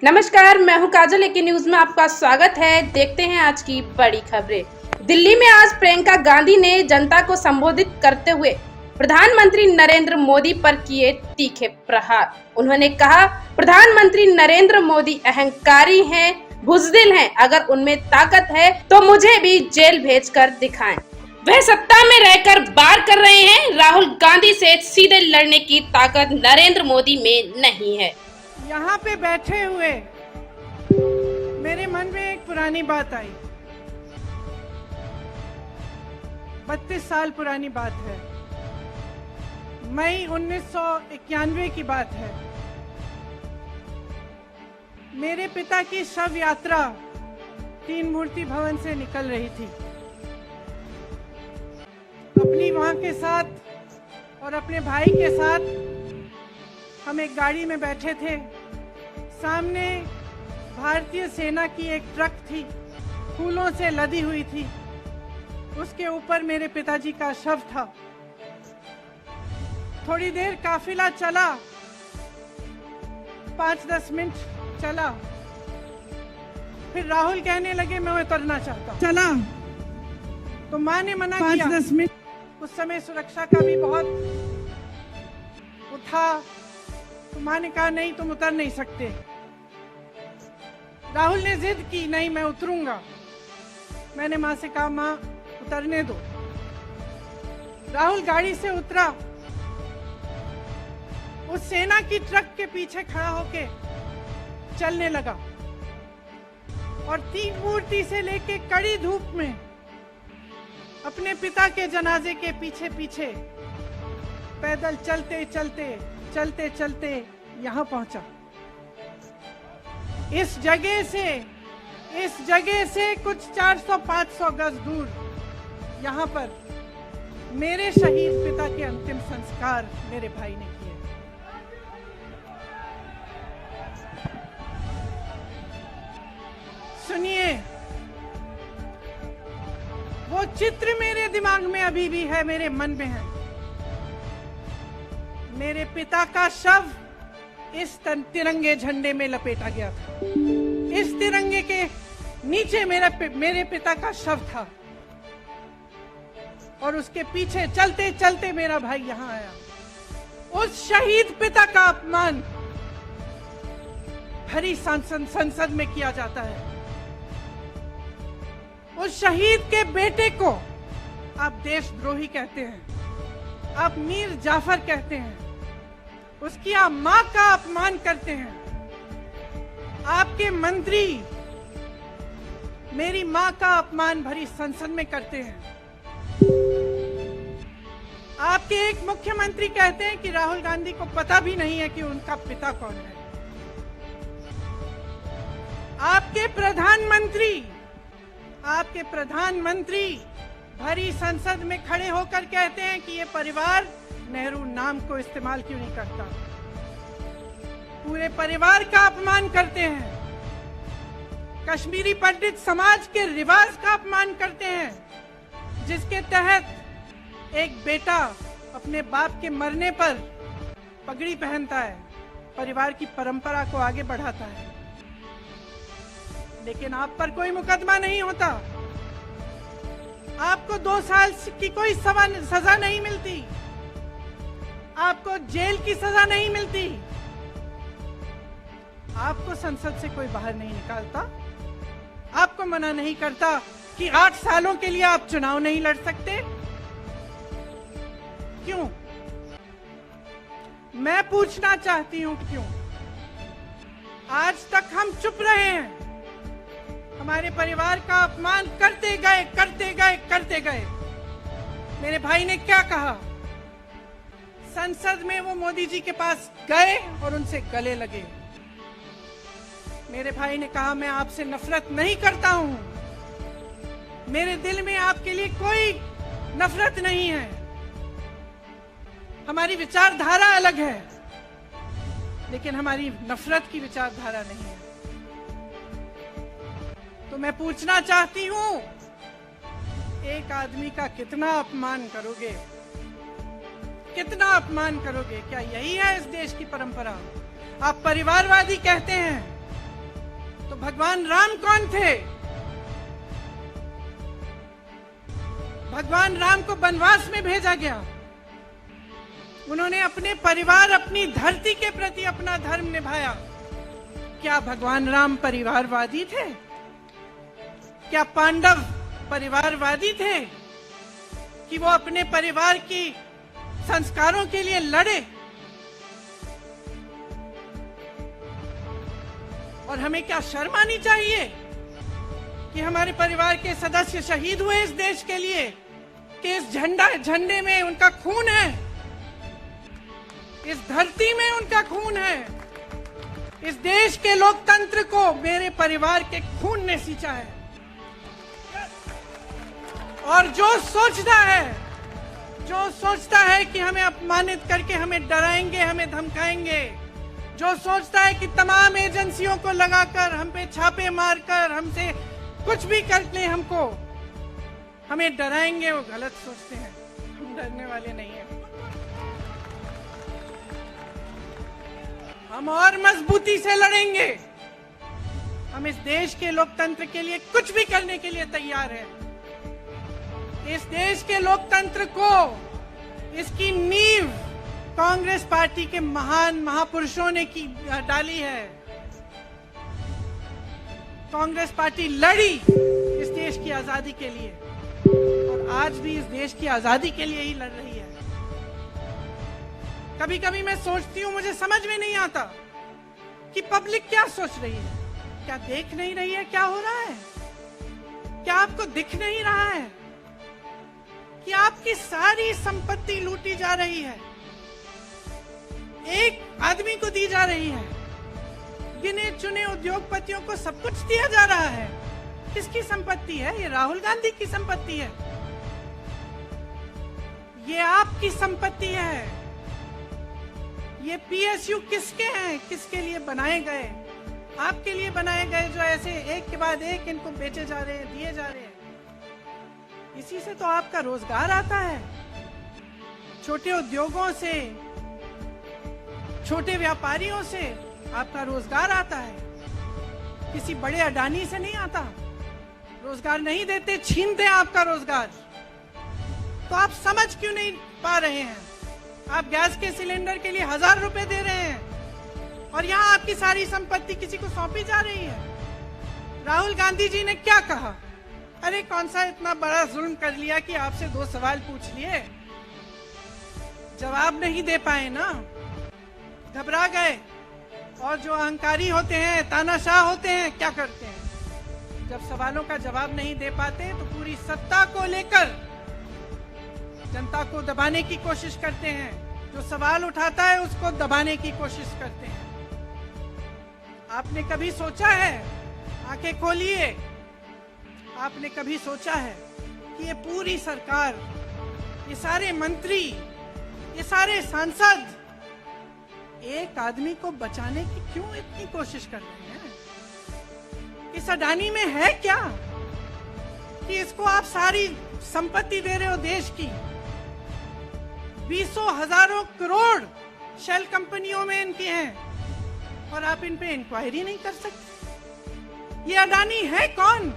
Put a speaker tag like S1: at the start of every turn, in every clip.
S1: नमस्कार, मैं हूं काजल। एके न्यूज में आपका स्वागत है। देखते हैं आज की बड़ी खबरें। दिल्ली में आज प्रियंका गांधी ने जनता को संबोधित करते हुए प्रधानमंत्री नरेंद्र मोदी पर किए तीखे प्रहार। उन्होंने कहा, प्रधानमंत्री नरेंद्र मोदी अहंकारी हैं, बुज़दिल हैं। अगर उनमें ताकत है तो मुझे भी जेल भेजकर दिखाएं। वह सत्ता में रहकर वार कर रहे हैं। राहुल गांधी से सीधे लड़ने की ताकत नरेंद्र मोदी में नहीं है।
S2: यहाँ पे बैठे हुए मेरे मन में एक पुरानी बात आई। 32 साल पुरानी बात है। मई 1991 की बात है। मेरे पिता की शव यात्रा तीन मूर्ति भवन से निकल रही थी। अपनी मां के साथ और अपने भाई के साथ हम एक गाड़ी में बैठे थे। सामने भारतीय सेना की एक ट्रक थी, फूलों से लदी हुई थी। उसके ऊपर मेरे पिताजी का शव था। थोड़ी देर काफिला चला, 5-10 मिनट चला। फिर राहुल कहने लगे, मैं उतरना चाहता हूं। चला तो माँ ने मना किया। 5-10 मिनट उस समय सुरक्षा का भी बहुत था। तो माँ ने कहा, नहीं, तुम उतर नहीं सकते। राहुल ने जिद की, नहीं मैं उतरूंगा। मैंने माँ से कहा, माँ उतरने दो। राहुल गाड़ी से उतरा। उस सेना की ट्रक के पीछे खड़ा होके चलने लगा और तीन मूर्ति से लेके कड़ी धूप में अपने पिता के जनाजे के पीछे पीछे पैदल चलते चलते यहाँ पहुंचा। इस जगह से कुछ 400-500 गज दूर यहाँ पर मेरे शहीद पिता के अंतिम संस्कार मेरे भाई ने किए। सुनिए, वो चित्र मेरे दिमाग में अभी भी है, मेरे मन में है। मेरे पिता का शव इस तिरंगे झंडे में लपेटा गया था। इस तिरंगे के नीचे मेरे पिता का शव था और उसके पीछे चलते चलते मेरा भाई यहाँ आया। उस शहीद पिता का अपमान भरी संसद में किया जाता है। उस शहीद के बेटे को आप देशद्रोही कहते हैं, आप मीर जाफर कहते हैं, उसकी आप मां का अपमान करते हैं। आपके मंत्री मेरी मां का अपमान भरी संसद में करते हैं। आपके एक मुख्यमंत्री कहते हैं कि राहुल गांधी को पता भी नहीं है कि उनका पिता कौन है। आपके प्रधानमंत्री भरी संसद में खड़े होकर कहते हैं कि ये परिवार नेहरू नाम को इस्तेमाल क्यों नहीं करता। पूरे परिवार का अपमान करते हैं। कश्मीरी पंडित समाज के रिवाज का अपमान करते हैं, जिसके तहत एक बेटा अपने बाप के मरने पर पगड़ी पहनता है, परिवार की परंपरा को आगे बढ़ाता है। लेकिन आप पर कोई मुकदमा नहीं होता। आपको 2 साल की कोई सजा नहीं मिलती। आपको जेल की सजा नहीं मिलती। आपको संसद से कोई बाहर नहीं निकालता। आपको मना नहीं करता कि 8 सालों के लिए आप चुनाव नहीं लड़ सकते। क्यों? मैं पूछना चाहती हूं, क्यों? आज तक हम चुप रहे हैं। हमारे परिवार का अपमान करते गए। मेरे भाई ने क्या कहा? संसद में वो मोदी जी के पास गए और उनसे गले लगे। मेरे भाई ने कहा, मैं आपसे नफरत नहीं करता हूं, मेरे दिल में आपके लिए कोई नफरत नहीं है। हमारी विचारधारा अलग है, लेकिन हमारी नफरत की विचारधारा नहीं है। तो मैं पूछना चाहती हूं, एक आदमी का कितना अपमान करोगे? कितना अपमान करोगे? क्या यही है इस देश की परंपरा? आप परिवारवादी कहते हैं, तो भगवान राम कौन थे? भगवान राम को वनवास में भेजा गया। उन्होंने अपने परिवार, अपनी धरती के प्रति अपना धर्म निभाया। क्या भगवान राम परिवारवादी थे? क्या पांडव परिवारवादी थे कि वो अपने परिवार की संस्कारों के लिए लड़े? और हमें क्या शर्म आनी चाहिए कि हमारे परिवार के सदस्य शहीद हुए इस देश के लिए, कि इस झंडे में उनका खून है, इस धरती में उनका खून है। इस देश के लोकतंत्र को मेरे परिवार के खून ने सींचा है। और जो सोचता है कि हमें अपमानित करके हमें डराएंगे, हमें धमकाएंगे, जो सोचता है कि तमाम एजेंसियों को लगाकर हम पे छापे मारकर हमसे कुछ भी कर ले, हमें डराएंगे, वो गलत सोचते हैं। हम डरने वाले नहीं हैं। हम और मजबूती से लड़ेंगे। हम इस देश के लोकतंत्र के लिए कुछ भी करने के लिए तैयार हैं। इस देश के लोकतंत्र को, इसकी नींव कांग्रेस पार्टी के महान महापुरुषों ने डाली है। कांग्रेस पार्टी लड़ी इस देश की आजादी के लिए और आज भी इस देश की आजादी के लिए ही लड़ रही है। कभी कभी मैं सोचती हूँ, मुझे समझ में नहीं आता कि पब्लिक क्या सोच रही है। क्या देख नहीं रही है क्या हो रहा है? क्या आपको दिख नहीं रहा है कि आपकी सारी संपत्ति लूटी जा रही है, एक आदमी को दी जा रही है, गिने चुने उद्योगपतियों को सब कुछ दिया जा रहा है। किसकी संपत्ति है? ये राहुल गांधी की संपत्ति है, ये आपकी संपत्ति है। ये पीएसयू किसके हैं? किसके लिए बनाए गए? आपके लिए बनाए गए, जो ऐसे एक के बाद एक इनको बेचे जा रहे हैं, दिए जा रहे हैं। इसी से तो आपका रोजगार आता है। छोटे उद्योगों से, छोटे व्यापारियों से आपका रोजगार आता है। किसी बड़े अडानी से नहीं आता। रोजगार नहीं देते, छीनते हैं आपका रोजगार। तो आप समझ क्यों नहीं पा रहे हैं? आप गैस के सिलेंडर के लिए 1000 रुपए दे रहे हैं और यहाँ आपकी सारी संपत्ति किसी को सौंपी जा रही है। राहुल गांधी जी ने क्या कहा? अरे कौन सा इतना बड़ा जुल्म कर लिया कि आपसे 2 सवाल पूछ लिए, जवाब नहीं दे पाए ना, घबरा गए। और जो अहंकारी होते हैं, तानाशाह होते हैं, क्या करते हैं? जब सवालों का जवाब नहीं दे पाते तो पूरी सत्ता को लेकर जनता को दबाने की कोशिश करते हैं। जो सवाल उठाता है उसको दबाने की कोशिश करते हैं। आपने कभी सोचा है, आंखें खोलिए, आपने कभी सोचा है कि ये पूरी सरकार, ये सारे मंत्री, ये सारे सांसद एक आदमी को बचाने की क्यों इतनी कोशिश कर रहे हैं? इस अडानी में है क्या कि इसको आप सारी संपत्ति दे रहे हो देश की? 20 हजारों करोड़ शेल कंपनियों में इनकी हैं और आप इन पे इंक्वायरी नहीं कर सकते। ये अडानी है कौन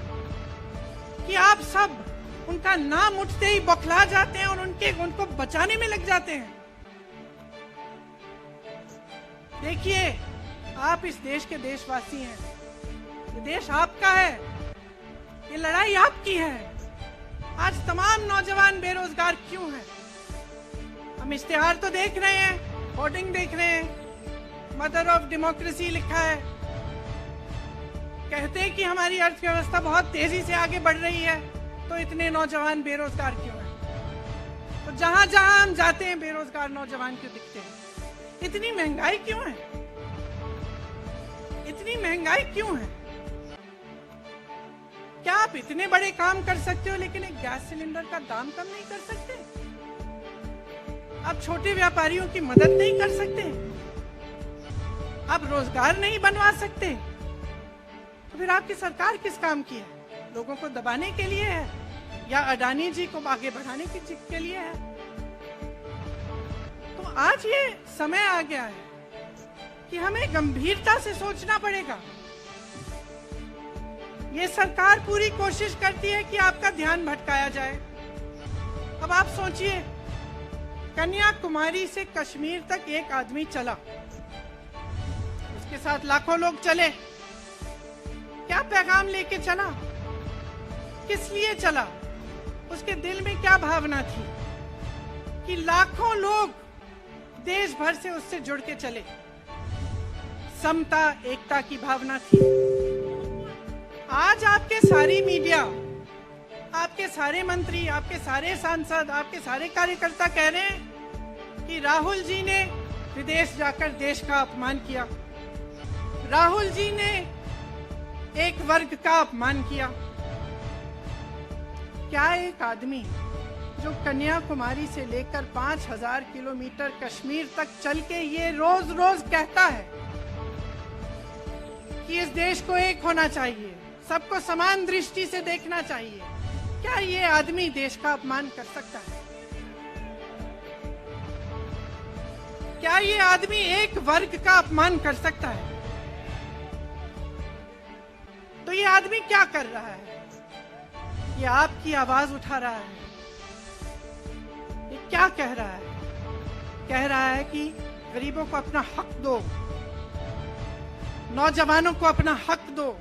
S2: कि आप सब उनका नाम उठते ही बौखला जाते हैं और उनको बचाने में लग जाते हैं? देखिए, आप इस देश के देशवासी हैं, ये देश आपका है, ये लड़ाई आपकी है। आज तमाम नौजवान बेरोजगार क्यों हैं? हम इश्तिहार तो देख रहे हैं, होर्डिंग देख रहे हैं, मदर ऑफ डेमोक्रेसी लिखा है, कहते हैं कि हमारी अर्थव्यवस्था बहुत तेजी से आगे बढ़ रही है, तो इतने नौजवान बेरोजगार क्यों हैं? तो जहां जहां हम जाते हैं बेरोजगार नौजवान क्यों दिखते हैं? इतनी महंगाई क्यों है? इतनी महंगाई क्यों है? क्या आप इतने बड़े काम कर सकते हो लेकिन एक गैस सिलेंडर का दाम कम नहीं कर सकते? आप छोटे व्यापारियों की मदद नहीं कर सकते? आप रोजगार नहीं बनवा सकते? तो फिर आपकी सरकार किस काम की है? लोगों को दबाने के लिए है या अडानी जी को आगे बढ़ाने के लिए है? तो आज ये समय आ गया है कि हमें गंभीरता से सोचना पड़ेगा ये सरकार पूरी कोशिश करती है कि आपका ध्यान भटकाया जाए। अब आप सोचिए, कन्याकुमारी से कश्मीर तक एक आदमी चला, उसके साथ लाखों लोग चले। क्या पैगाम लेके चला? किस लिए चला? उसके दिल में क्या भावना थी कि लाखों लोग देश भर से उससे जुड़ के चले? समता, एकता की भावना थी। आज आपके सारी मीडिया, आपके सारे मंत्री, आपके सारे सांसद, आपके सारे कार्यकर्ता कह रहे हैं कि राहुल जी ने विदेश जाकर देश का अपमान किया, राहुल जी ने एक वर्ग का अपमान किया। क्या एक आदमी जो कन्याकुमारी से लेकर 5000 किलोमीटर कश्मीर तक चल के ये रोज रोज कहता है कि इस देश को एक होना चाहिए, सबको समान दृष्टि से देखना चाहिए, क्या ये आदमी देश का अपमान कर सकता है? क्या ये आदमी एक वर्ग का अपमान कर सकता है? तो ये आदमी क्या कर रहा है? ये आपकी आवाज उठा रहा है। ये क्या कह रहा है? कह रहा है कि गरीबों को अपना हक दो, नौजवानों को अपना हक दो,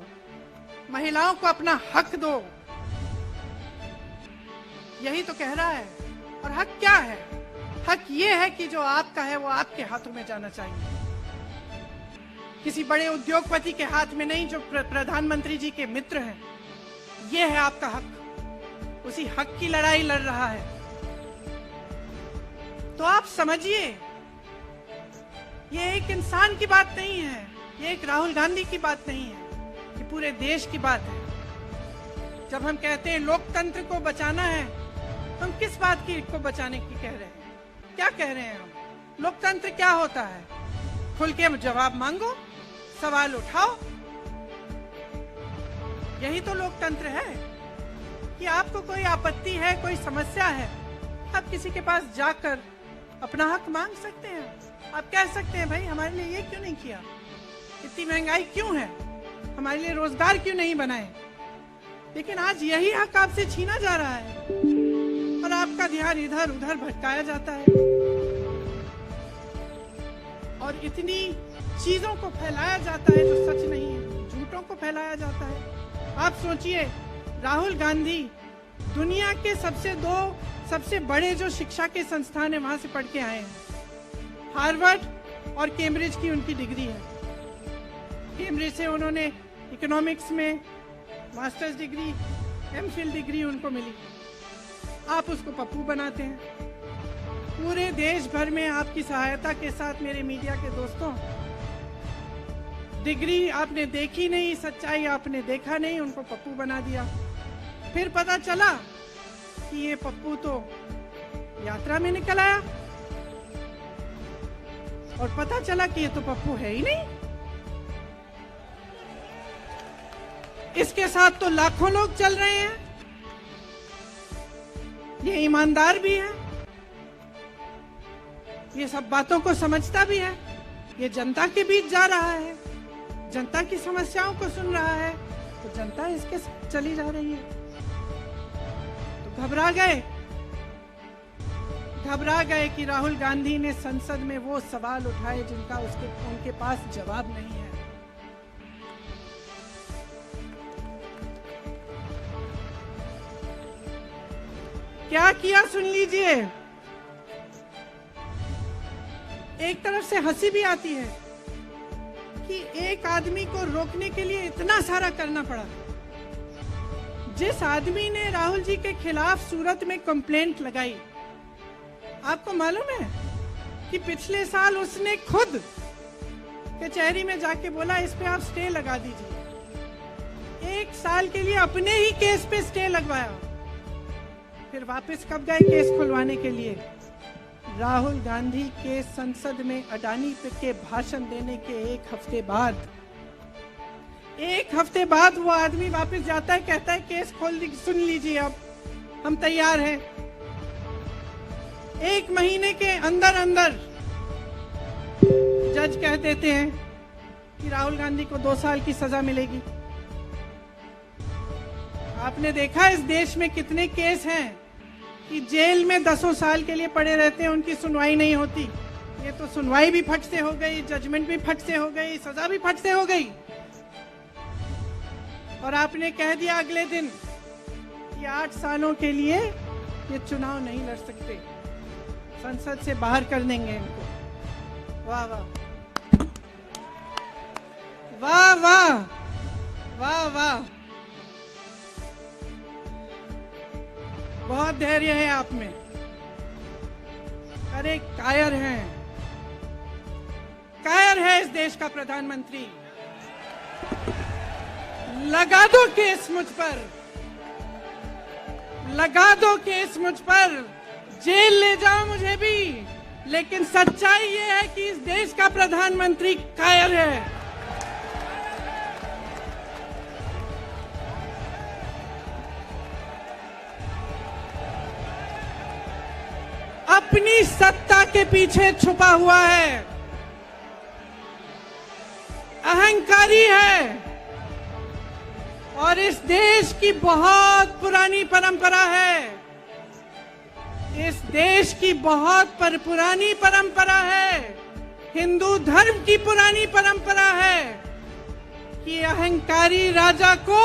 S2: महिलाओं को अपना हक दो। यही तो कह रहा है। और हक क्या है? हक ये है कि जो आपका है वो आपके हाथों में जाना चाहिए, किसी बड़े उद्योगपति के हाथ में नहीं, जो प्रधानमंत्री जी के मित्र हैं। ये है आपका हक। उसी हक की लड़ाई लड़ रहा है। तो आप समझिए, ये एक इंसान की बात नहीं है, ये एक राहुल गांधी की बात नहीं है, ये पूरे देश की बात है। जब हम कहते हैं लोकतंत्र को बचाना है, तो हम किस बात को बचाने की कह रहे हैं? क्या कह रहे हैं हम? लोकतंत्र क्या होता है? खुल के जवाब मांगो, सवाल उठाओ। यही तो लोकतंत्र है कि आपको कोई आपत्ति है, कोई समस्या है, आप किसी के पास जाकर अपना हक मांग सकते हैं। आप कह सकते हैं, भाई हमारे लिए ये क्यों नहीं किया, इतनी महंगाई क्यों है, हमारे लिए रोजगार क्यों नहीं बनाए। लेकिन आज यही हक आपसे छीना जा रहा है और आपका ध्यान इधर उधर भटकाया जाता है और इतनी चीजों को फैलाया जाता है जो सच नहीं है, झूठों को फैलाया जाता है। आप सोचिए, राहुल गांधी दुनिया के सबसे बड़े जो शिक्षा के संस्थान है वहां से पढ़ के आए हैं। हार्वर्ड और कैम्ब्रिज की उनकी डिग्री है। कैम्ब्रिज से उन्होंने इकोनॉमिक्स में मास्टर्स डिग्री, एमफिल डिग्री उनको मिली। आप उसको पप्पू बनाते हैं। पूरे देश भर में आपकी सहायता के साथ मेरे मीडिया के दोस्तों, डिग्री आपने देखी नहीं, सच्चाई आपने देखा नहीं, उनको पप्पू बना दिया। फिर पता चला कि ये पप्पू तो यात्रा में निकल आया और पता चला कि ये तो पप्पू है ही नहीं। इसके साथ तो लाखों लोग चल रहे हैं। ये ईमानदार भी है, ये सब बातों को समझता भी है, ये जनता के बीच जा रहा है, जनता की समस्याओं को सुन रहा है, तो जनता इसके साथ चली जा रही है। तो घबरा गए कि राहुल गांधी ने संसद में वो सवाल उठाए जिनका उनके पास जवाब नहीं है। क्या किया सुन लीजिए। एक तरफ से हंसी भी आती है कि एक आदमी को रोकने के लिए इतना सारा करना पड़ा। जिस आदमी ने राहुल जी के खिलाफ सूरत में कंप्लेंट लगाई, आपको मालूम है कि पिछले साल उसने खुद कचहरी में जाके बोला इस पे आप स्टे लगा दीजिए। 1 साल के लिए अपने ही केस पे स्टे लगवाया। फिर वापस कब गए केस खुलवाने के लिए? राहुल गांधी के संसद में अडानी के भाषण देने के 1 हफ्ते बाद। 1 हफ्ते बाद वो आदमी वापस जाता है, कहता है केस खोल दी, सुन लीजिए, अब हम तैयार हैं। 1 महीने के अंदर अंदर जज कह देते हैं कि राहुल गांधी को 2 साल की सजा मिलेगी। आपने देखा इस देश में कितने केस हैं कि जेल में 10 साल के लिए पड़े रहते हैं, उनकी सुनवाई नहीं होती। ये तो सुनवाई भी फट से हो गई, जजमेंट भी फट से हो गई, सजा भी फट से हो गई। और आपने कह दिया अगले दिन कि 8 सालों के लिए ये चुनाव नहीं लड़ सकते, संसद से बाहर कर देंगे इनको। वाह वाह वाह वाह वाह वाह, बहुत धैर्य है आप में। अरे कायर हैं, कायर है इस देश का प्रधानमंत्री। लगा दो केस मुझ पर, लगा दो केस मुझ पर, जेल ले जाओ मुझे भी, लेकिन सच्चाई ये है कि इस देश का प्रधानमंत्री कायर है। अपनी सत्ता के पीछे छुपा हुआ है, अहंकारी है, और इस देश की बहुत पुरानी परंपरा है, इस देश की बहुत पुरानी परंपरा है, हिंदू धर्म की पुरानी परंपरा है कि अहंकारी राजा को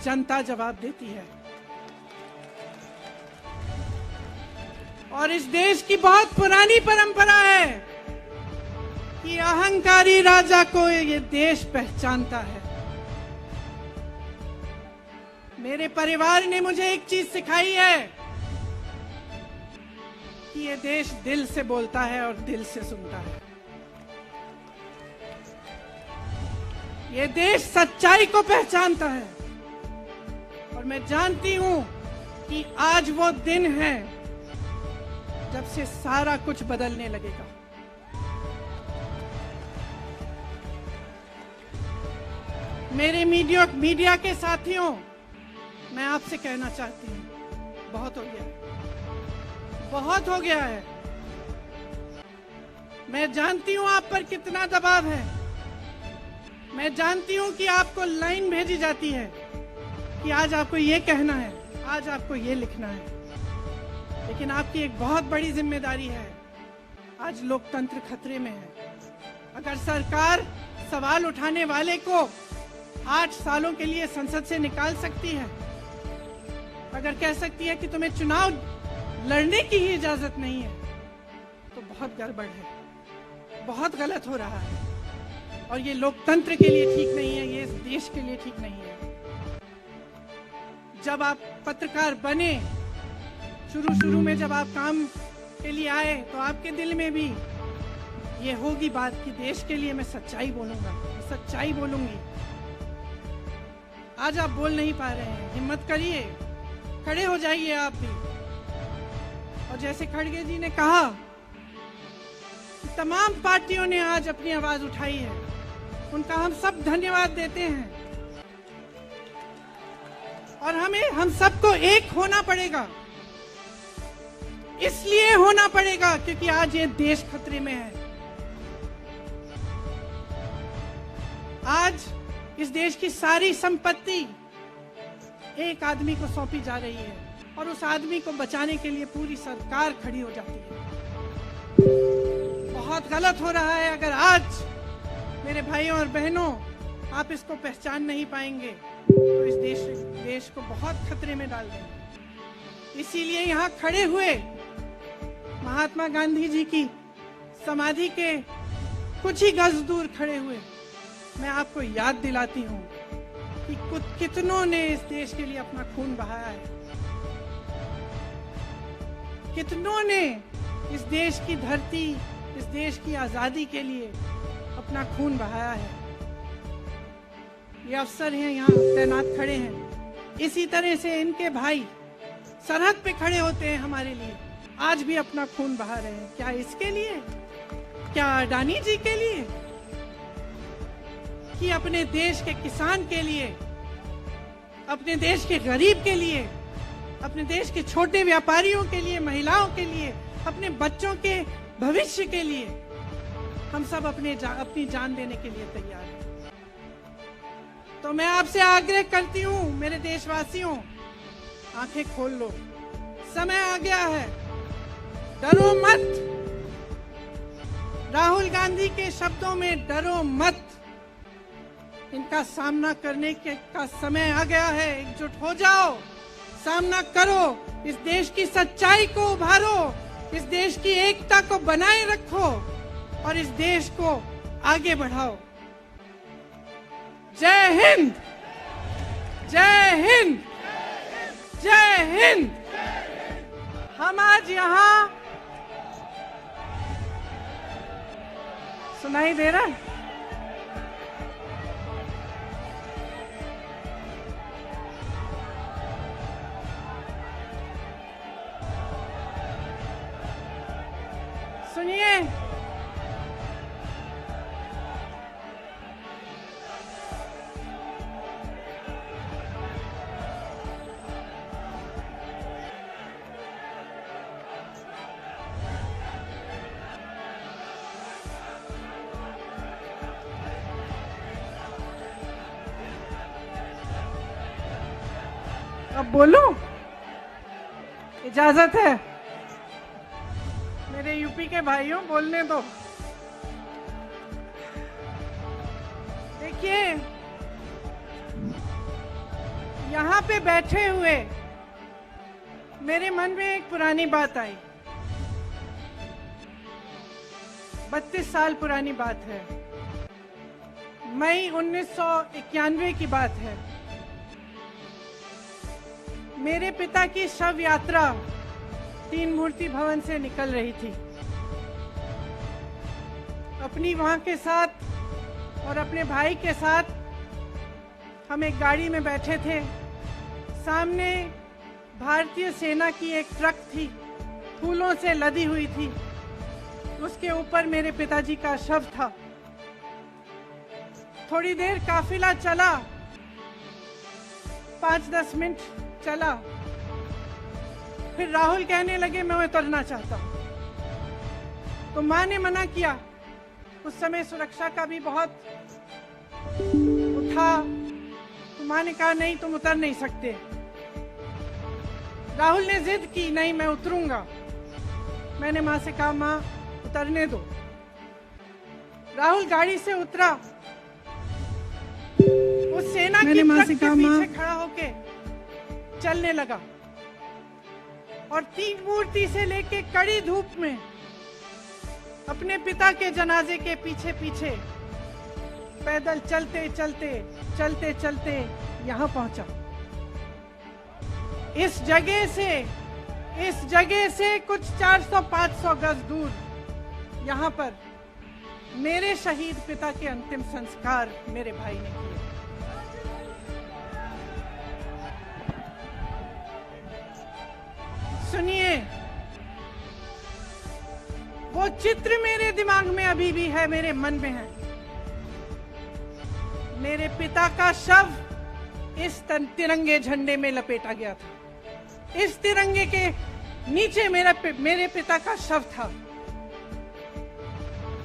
S2: जनता जवाब देती है। और इस देश की बहुत पुरानी परंपरा है कि अहंकारी राजा को ये देश पहचानता है। मेरे परिवार ने मुझे एक चीज सिखाई है कि ये देश दिल से बोलता है और दिल से सुनता है। ये देश सच्चाई को पहचानता है, और मैं जानती हूं कि आज वो दिन है जब से सारा कुछ बदलने लगेगा। मेरे मीडिया के साथियों, मैं आपसे कहना चाहती हूं, बहुत हो गया है, बहुत हो गया है। मैं जानती हूं आप पर कितना दबाव है, मैं जानती हूं कि आपको लाइन भेजी जाती है कि आज आपको ये कहना है, आज आपको ये लिखना है, लेकिन आपकी एक बहुत बड़ी जिम्मेदारी है। आज लोकतंत्र खतरे में है। अगर सरकार सवाल उठाने वाले को 8 सालों के लिए संसद से निकाल सकती है, अगर कह सकती है कि तुम्हें चुनाव लड़ने की ही इजाजत नहीं है, तो बहुत गड़बड़ है, बहुत गलत हो रहा है, और ये लोकतंत्र के लिए ठीक नहीं है, ये इस देश के लिए ठीक नहीं है। जब आप पत्रकार बने, शुरू में जब आप काम के लिए आए, तो आपके दिल में भी ये होगी बात कि देश के लिए मैं सच्चाई बोलूंगा, सच्चाई बोलूंगी। आज आप बोल नहीं पा रहे हैं, हिम्मत करिए, खड़े हो जाइए आप भी। और जैसे खड़गे जी ने कहा कि तमाम पार्टियों ने आज अपनी आवाज उठाई है, उनका हम सब धन्यवाद देते हैं। और हम सबको एक होना पड़ेगा, इसलिए होना पड़ेगा क्योंकि आज ये देश खतरे में है। आज इस देश की सारी संपत्ति एक आदमी को सौंपी जा रही है, और उस आदमी को बचाने के लिए पूरी सरकार खड़ी हो जाती है। बहुत गलत हो रहा है अगर आज मेरे भाइयों और बहनों आप इसको पहचान नहीं पाएंगे, तो इस देश को बहुत खतरे में डाल देंगे। इसीलिए यहाँ खड़े हुए महात्मा गांधी जी की समाधि के कुछ ही गज दूर खड़े हुए मैं आपको याद दिलाती हूँ कि कितनों ने इस देश के लिए अपना खून बहाया है, कितनों ने इस देश की धरती, इस देश की आजादी के लिए अपना खून बहाया है। ये अफसर हैं यहाँ तैनात खड़े हैं, इसी तरह से इनके भाई सरहद पे खड़े होते हैं हमारे लिए, आज भी अपना खून बहा रहे हैं। क्या इसके लिए? क्या अडानी जी के लिए? कि अपने देश के किसान के लिए, अपने देश के गरीब के लिए, अपने देश के छोटे व्यापारियों के लिए, महिलाओं के लिए, अपने बच्चों के भविष्य के लिए हम सब अपनी जान देने के लिए तैयार हैं। तो मैं आपसे आग्रह करती हूं, मेरे देशवासियों, आंखें खोल लो, समय आ गया है, डरो मत। राहुल गांधी के शब्दों में डरो मत। इनका सामना करने का समय आ गया है। एकजुट हो जाओ, सामना करो, इस देश की सच्चाई को उभारो, इस देश की एकता को बनाए रखो और इस देश को आगे बढ़ाओ। जय हिंद, जय हिंद, जय हिंद। हम आज यहाँ, सुनाई दे रहा है? सुनिए, अब बोलूं? इजाजत है? मेरे यूपी के भाइयों, बोलने दो। देखिए, यहाँ पे बैठे हुए मेरे मन में एक पुरानी बात आई। 32 साल पुरानी बात है। मई 1991 की बात है। मेरे पिता की शव यात्रा तीन मूर्ति भवन से निकल रही थी। अपनी मां के साथ और अपने भाई के साथ हम एक गाड़ी में बैठे थे। सामने भारतीय सेना की एक ट्रक थी, फूलों से लदी हुई थी। उसके ऊपर मेरे पिताजी का शव था। थोड़ी देर काफिला चला, 5-10 मिनट चला। फिर राहुल कहने लगे मैं उतरना चाहता हूं। तो मां ने मना किया। उस समय सुरक्षा का भी बहुत था। तो मां ने कहा नहीं, तुम उतर नहीं सकते। राहुल ने जिद की, नहीं मैं उतरूंगा। मैंने मां से कहा मां उतरने दो। राहुल गाड़ी से उतरा। उस सेना की ट्रक के पीछे खड़ा होके चलने लगा और तीन मूर्ति से लेके कड़ी धूप में अपने पिता के जनाजे के पीछे पीछे पैदल चलते चलते चलते चलते यहाँ पहुंचा। इस जगह से कुछ 400-500 गज दूर यहाँ पर मेरे शहीद पिता के अंतिम संस्कार मेरे भाई ने किए। सुनिए, वो चित्र मेरे दिमाग में अभी भी है, मेरे मन में है। मेरे पिता का शव इस तिरंगे झंडे में लपेटा गया था। इस तिरंगे के नीचे मेरे पिता का शव था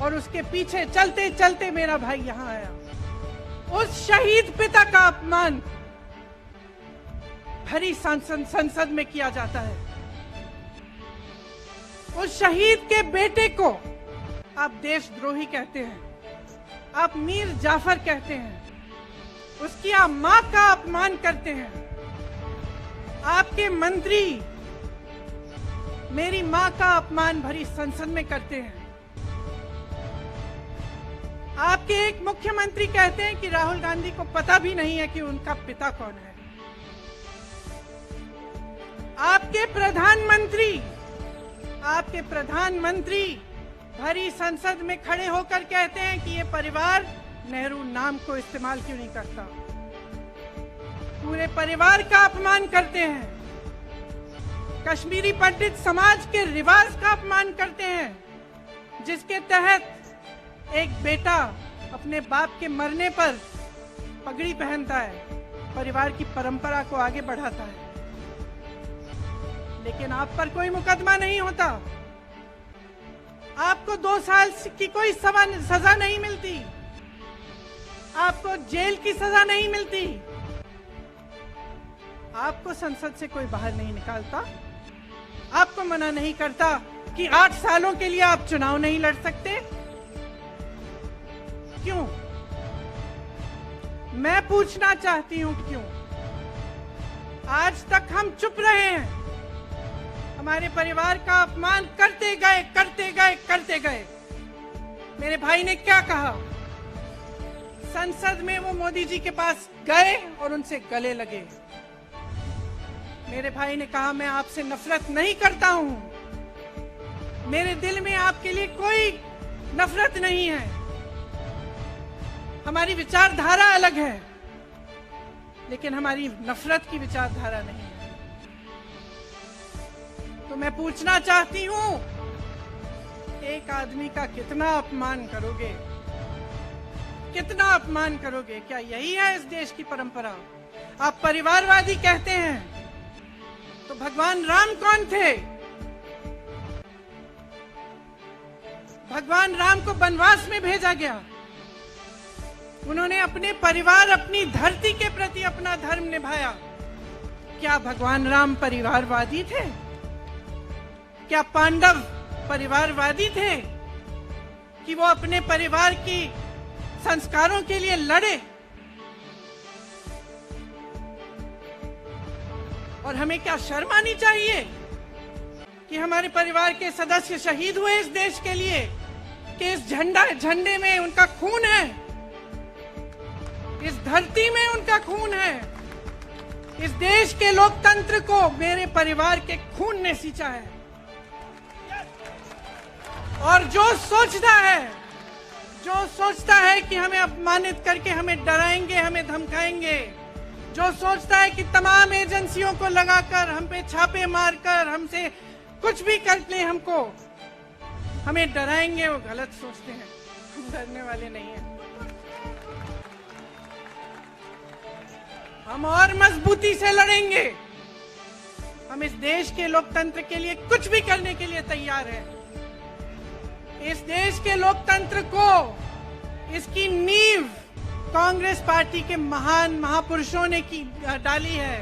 S2: और उसके पीछे चलते चलते मेरा भाई यहां आया। उस शहीद पिता का अपमान भरी संसद में किया जाता है। उस शहीद के बेटे को आप देशद्रोही कहते हैं, आप मीर जाफर कहते हैं, उसकी आप मां का अपमान करते हैं। आपके मंत्री मेरी मां का अपमान भरी संसद में करते हैं। आपके एक मुख्यमंत्री कहते हैं कि राहुल गांधी को पता भी नहीं है कि उनका पिता कौन है। आपके प्रधानमंत्री भरी संसद में खड़े होकर कहते हैं कि ये परिवार नेहरू नाम को इस्तेमाल क्यों नहीं करता। पूरे परिवार का अपमान करते हैं। कश्मीरी पंडित समाज के रिवाज का अपमान करते हैं, जिसके तहत एक बेटा अपने बाप के मरने पर पगड़ी पहनता है, परिवार की परंपरा को आगे बढ़ाता है। लेकिन आप पर कोई मुकदमा नहीं होता, आपको 2 साल की कोई सजा नहीं मिलती। आपको जेल की सजा नहीं मिलती, आपको संसद से कोई बाहर नहीं निकालता, आपको मना नहीं करता कि 8 सालों के लिए आप चुनाव नहीं लड़ सकते। क्यों? मैं पूछना चाहती हूं क्यों? आज तक हम चुप रहे हैं, हमारे परिवार का अपमान करते गए करते गए करते गए। मेरे भाई ने क्या कहा? संसद में वो मोदी जी के पास गए और उनसे गले लगे। मेरे भाई ने कहा मैं आपसे नफरत नहीं करता हूं, मेरे दिल में आपके लिए कोई नफरत नहीं है, हमारी विचारधारा अलग है, लेकिन हमारी नफरत की विचारधारा नहीं है। तो मैं पूछना चाहती हूं, एक आदमी का कितना अपमान करोगे? कितना अपमान करोगे? क्या यही है इस देश की परंपरा? आप परिवारवादी कहते हैं, तो भगवान राम कौन थे? भगवान राम को वनवास में भेजा गया, उन्होंने अपने परिवार, अपनी धरती के प्रति अपना धर्म निभाया। क्या भगवान राम परिवारवादी थे? क्या पांडव परिवारवादी थे कि वो अपने परिवार की संस्कारों के लिए लड़े? और हमें क्या शर्म आनी चाहिए कि हमारे परिवार के सदस्य शहीद हुए इस देश के लिए, कि इस झंडे में उनका खून है, इस धरती में उनका खून है, इस देश के लोकतंत्र को मेरे परिवार के खून ने सींचा है। और जो सोचता है कि हमें अपमानित करके हमें डराएंगे, हमें धमकाएंगे, जो सोचता है कि तमाम एजेंसियों को लगाकर हम पे छापे मारकर हमसे कुछ भी कर ले, हमको हमें डराएंगे, वो गलत सोचते हैं। हम डरने वाले नहीं हैं, हम और मजबूती से लड़ेंगे। हम इस देश के लोकतंत्र के लिए कुछ भी करने के लिए तैयार हैं। इस देश के लोकतंत्र को, इसकी नींव कांग्रेस पार्टी के महान महापुरुषों ने डाली है।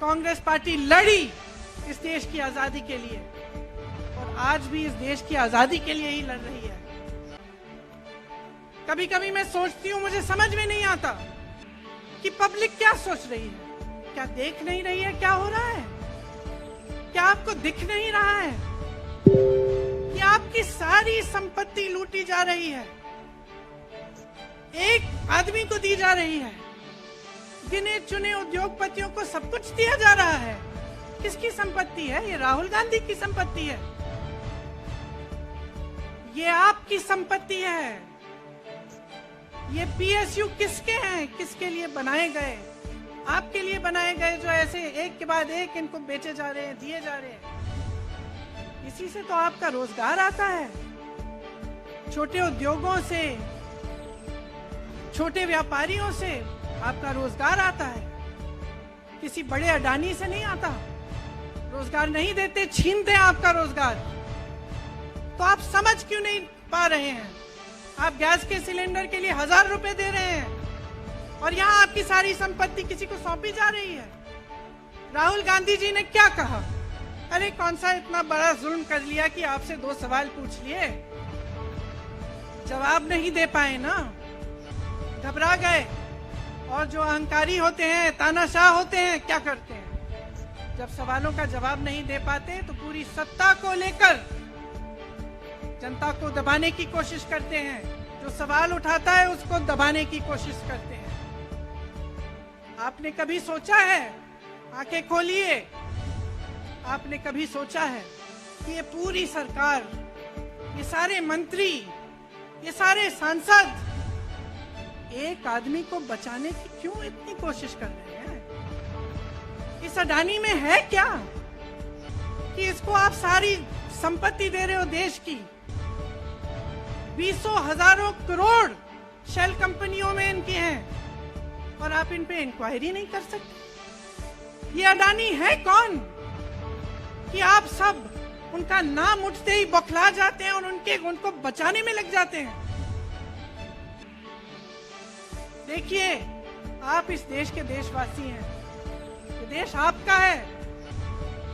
S2: कांग्रेस पार्टी लड़ी इस देश की आजादी के लिए और आज भी इस देश की आजादी के लिए ही लड़ रही है। कभी कभी मैं सोचती हूँ, मुझे समझ में नहीं आता कि पब्लिक क्या सोच रही है। क्या देख नहीं रही है क्या हो रहा है? क्या आपको दिख नहीं रहा है कि आपकी सारी संपत्ति लूटी जा रही है, एक आदमी को दी जा रही है, गिने चुने उद्योगपतियों को सब कुछ दिया जा रहा है। किसकी संपत्ति है? ये राहुल गांधी की संपत्ति है, ये आपकी संपत्ति है। ये पीएसयू किसके हैं? किसके लिए बनाए गए? आपके लिए बनाए गए, जो ऐसे एक के बाद एक इनको बेचे जा रहे हैं, दिए जा रहे हैं। इसी से तो आपका रोजगार आता है, छोटे उद्योगों से, छोटे व्यापारियों से आपका रोजगार आता है, किसी बड़े अडानी से नहीं आता। रोजगार नहीं देते, छीनते हैं आपका रोजगार। तो आप समझ क्यों नहीं पा रहे हैं? आप गैस के सिलेंडर के लिए 1000 रुपए दे रहे हैं और यहाँ आपकी सारी संपत्ति किसी को सौंपी जा रही है। राहुल गांधी जी ने क्या कहा? अरे कौन सा इतना बड़ा जुल्म कर लिया कि आपसे 2 सवाल पूछ लिए, जवाब नहीं दे पाए ना, घबरा गए। और जो अहंकारी होते हैं, तानाशाह होते हैं, क्या करते हैं? जब सवालों का जवाब नहीं दे पाते तो पूरी सत्ता को लेकर जनता को दबाने की कोशिश करते हैं। जो सवाल उठाता है उसको दबाने की कोशिश करते हैं। आपने कभी सोचा है, आंखें खोलिए, आपने कभी सोचा है कि ये पूरी सरकार, ये सारे मंत्री, ये सारे सांसद एक आदमी को बचाने की क्यों इतनी कोशिश कर रहे हैं? इस अडानी में है क्या कि इसको आप सारी संपत्ति दे रहे हो देश की? 20 हजारों करोड़ शेल कंपनियों में इनकी हैं और आप इन पे इंक्वायरी नहीं कर सकते। ये अडानी है कौन कि आप सब उनका नाम उठते ही बौखला जाते हैं और उनको बचाने में लग जाते हैं? देखिए, आप इस देश के देशवासी हैं, ये देश आपका है,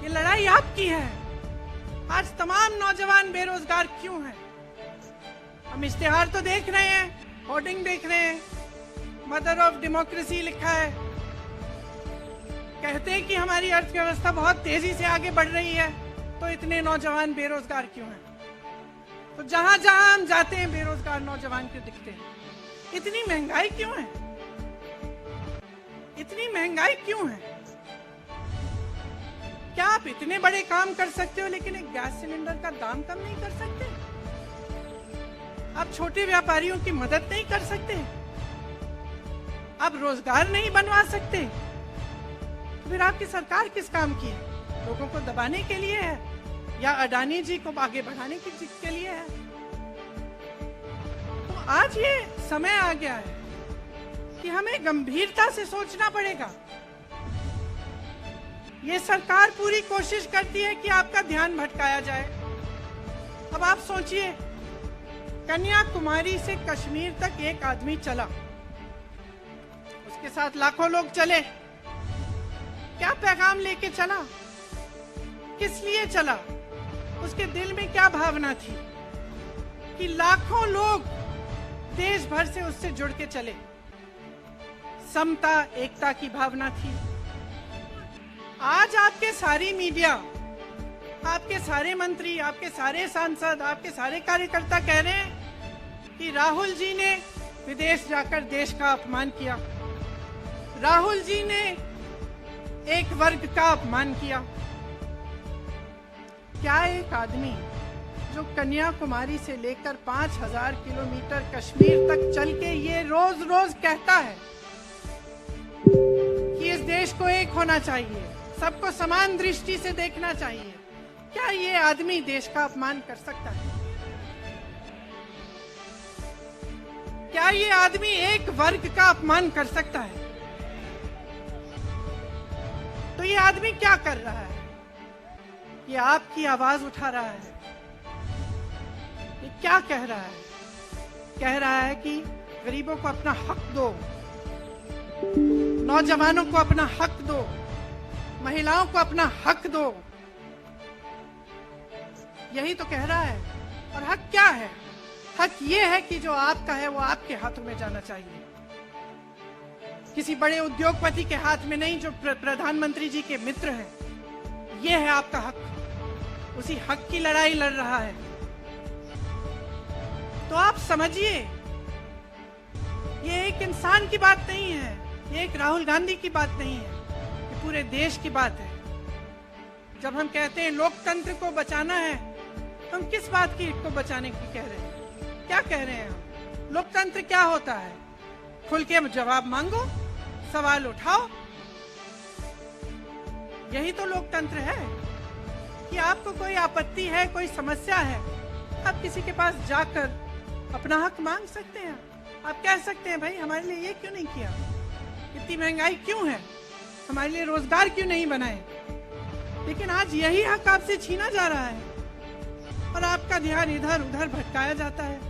S2: ये लड़ाई आपकी है। आज तमाम नौजवान बेरोजगार क्यों हैं? हम इश्तिहार तो देख रहे हैं, होर्डिंग देख रहे हैं, मदर ऑफ डेमोक्रेसी लिखा है, कहते हैं कि हमारी अर्थव्यवस्था बहुत तेजी से आगे बढ़ रही है, तो इतने नौजवान बेरोजगार क्यों हैं? तो जहां जहां हम जाते हैं बेरोजगार नौजवान क्यों दिखते हैं? इतनी महंगाई क्यों है? इतनी महंगाई क्यों है? क्या आप इतने बड़े काम कर सकते हो लेकिन एक गैस सिलेंडर का दाम कम नहीं कर सकते? आप छोटे व्यापारियों की मदद नहीं कर सकते? आप रोजगार नहीं बनवा सकते? तो फिर आपकी सरकार किस काम की है? लोगों को दबाने के लिए है या अडानी जी को आगे बढ़ाने के लिए है? तो आज ये समय आ गया है कि हमें गंभीरता से सोचना पड़ेगा। ये सरकार पूरी कोशिश करती है कि आपका ध्यान भटकाया जाए। अब आप सोचिए, कन्याकुमारी से कश्मीर तक एक आदमी चला, उसके साथ लाखों लोग चले। क्या पैगाम लेके चला? किस लिए चला? उसके दिल में क्या भावना थी कि लाखों लोग देश भर से उससे जुड़ के चले? समता, एकता की भावना थी। आज आपके सारी मीडिया, आपके सारे मंत्री, आपके सारे सांसद, आपके सारे कार्यकर्ता कह रहे हैं कि राहुल जी ने विदेश जाकर देश का अपमान किया, राहुल जी ने एक वर्ग का अपमान किया। क्या एक आदमी जो कन्याकुमारी से लेकर 5000 किलोमीटर कश्मीर तक चल के ये रोज रोज कहता है कि इस देश को एक होना चाहिए, सबको समान दृष्टि से देखना चाहिए, क्या ये आदमी देश का अपमान कर सकता है? क्या ये आदमी एक वर्ग का अपमान कर सकता है? तो ये आदमी क्या कर रहा है? ये आपकी आवाज उठा रहा है। ये क्या कह रहा है? कह रहा है कि गरीबों को अपना हक दो, नौजवानों को अपना हक दो, महिलाओं को अपना हक दो। यही तो कह रहा है। और हक क्या है? हक ये है कि जो आपका है वो आपके हाथों में जाना चाहिए, किसी बड़े उद्योगपति के हाथ में नहीं जो प्रधानमंत्री जी के मित्र हैं। ये है आपका हक। उसी हक की लड़ाई लड़ रहा है। तो आप समझिए, ये एक इंसान की बात नहीं है, ये एक राहुल गांधी की बात नहीं है, ये पूरे देश की बात है। जब हम कहते हैं लोकतंत्र को बचाना है, हम किस बात की को बचाने की कह रहे हैं? क्या कह रहे हैं हम? लोकतंत्र क्या होता है? खुल के जवाब मांगो, सवाल उठाओ। यही तो लोकतंत्र है कि आपको कोई आपत्ति है, कोई समस्या है, आप किसी के पास जाकर अपना हक मांग सकते हैं। आप कह सकते हैं भाई हमारे लिए ये क्यों नहीं किया, इतनी महंगाई क्यों है, हमारे लिए रोजगार क्यों नहीं बनाए। लेकिन आज यही हक आपसे छीना जा रहा है और आपका ध्यान इधर उधर भटकाया जाता है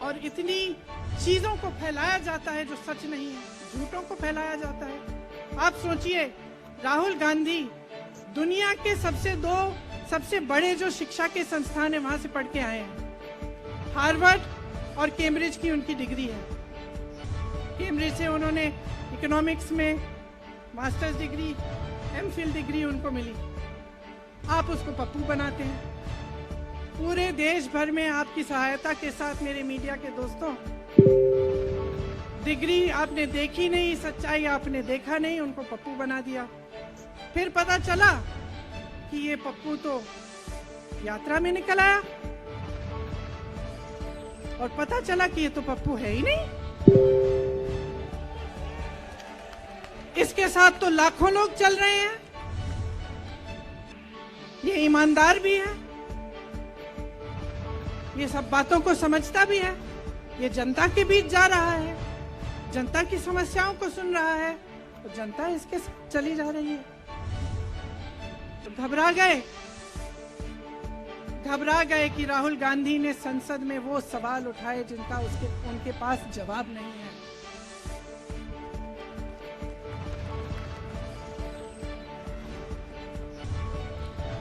S2: और इतनी चीजों को फैलाया जाता है जो सच नहीं है, झूठों को फैलाया जाता है। आप सोचिए, राहुल गांधी दुनिया के सबसे बड़े जो शिक्षा के संस्थान है वहां से पढ़ के आए हैं। हार्वर्ड और कैम्ब्रिज की उनकी डिग्री है। कैम्ब्रिज से उन्होंने इकोनॉमिक्स में मास्टर्स डिग्री, एमफिल डिग्री उनको मिली। आप उसको पप्पू बनाते हैं। पूरे देश भर में आपकी सहायता के साथ मेरे मीडिया के दोस्तों, डिग्री आपने देखी नहीं, सच्चाई आपने देखा नहीं, उनको पप्पू बना दिया। फिर पता चला कि ये पप्पू तो यात्रा में निकल आया और पता चला कि ये तो पप्पू है ही नहीं। इसके साथ तो लाखों लोग चल रहे हैं। ये ईमानदार भी है, ये सब बातों को समझता भी है, ये जनता के बीच जा रहा है, जनता की समस्याओं को सुन रहा है, तो जनता इसके साथ चली जा रही है। तो घबरा गए, घबरा गए कि राहुल गांधी ने संसद में वो सवाल उठाए जिनका उनके पास जवाब नहीं है।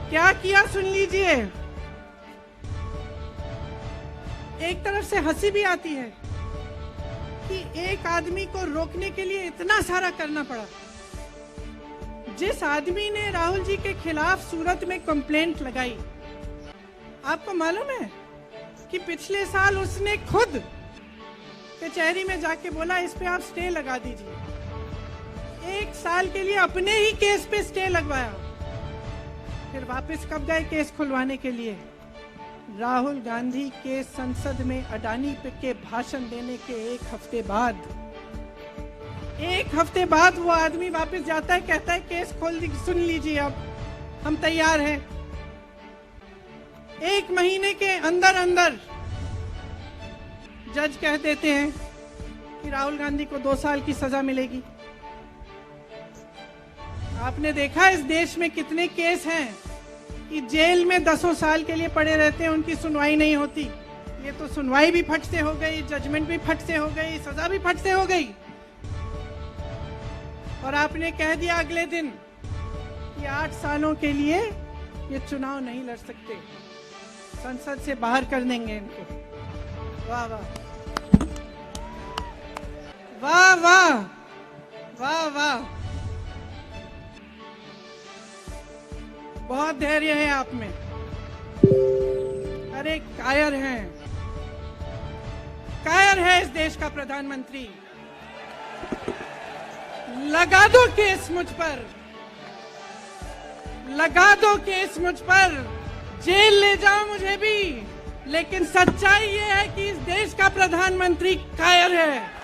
S2: क्या किया सुन लीजिए। एक तरफ से हंसी भी आती है कि एक आदमी को रोकने के लिए इतना सारा करना पड़ा। जिस आदमी ने राहुल जी के खिलाफ सूरत में कंप्लेंट लगाई, आपको मालूम है कि पिछले साल उसने खुद कचहरी में जाके बोला इस पे आप स्टे लगा दीजिए। 1 साल के लिए अपने ही केस पे स्टे लगवाया। फिर वापस कब गए केस खुलवाने के लिए? राहुल गांधी के संसद में अडानी के भाषण देने के 1 हफ्ते बाद। 1 हफ्ते बाद वो आदमी वापस जाता है, कहता है केस खोल दी, सुन लीजिए अब हम तैयार हैं। 1 महीने के अंदर अंदर जज कह देते हैं कि राहुल गांधी को 2 साल की सजा मिलेगी। आपने देखा इस देश में कितने केस हैं कि जेल में 10 साल के लिए पड़े रहते हैं, उनकी सुनवाई नहीं होती। ये तो सुनवाई भी फट से हो गई, जजमेंट भी फट से हो गई, सजा भी फट से हो गई। और आपने कह दिया अगले दिन कि 8 सालों के लिए ये चुनाव नहीं लड़ सकते, संसद से बाहर कर देंगे इनको। वाह वाह वाह वाह वाह वाह, बहुत धैर्य है आप में। अरे कायर हैं, कायर है इस देश का प्रधानमंत्री। लगा दो केस मुझ पर, लगा दो केस मुझ पर, जेल ले जाओ मुझे भी, लेकिन सच्चाई ये है कि इस देश का प्रधानमंत्री कायर है।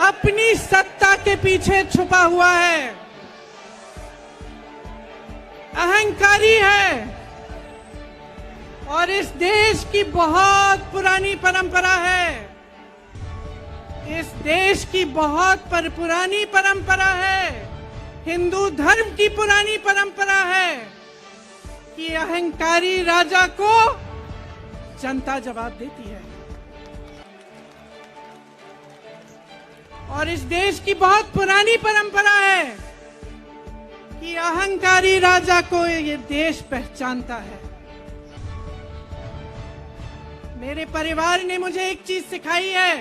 S2: अपनी सत्ता के पीछे छुपा हुआ है, अहंकारी है। और इस देश की बहुत पुरानी परंपरा है, इस देश की बहुत पुरानी परंपरा है, हिंदू धर्म की पुरानी परंपरा है कि अहंकारी राजा को जनता जवाब देती है। और इस देश की बहुत पुरानी परंपरा है कि अहंकारी राजा को ये देश पहचानता है। मेरे परिवार ने मुझे एक चीज सिखाई है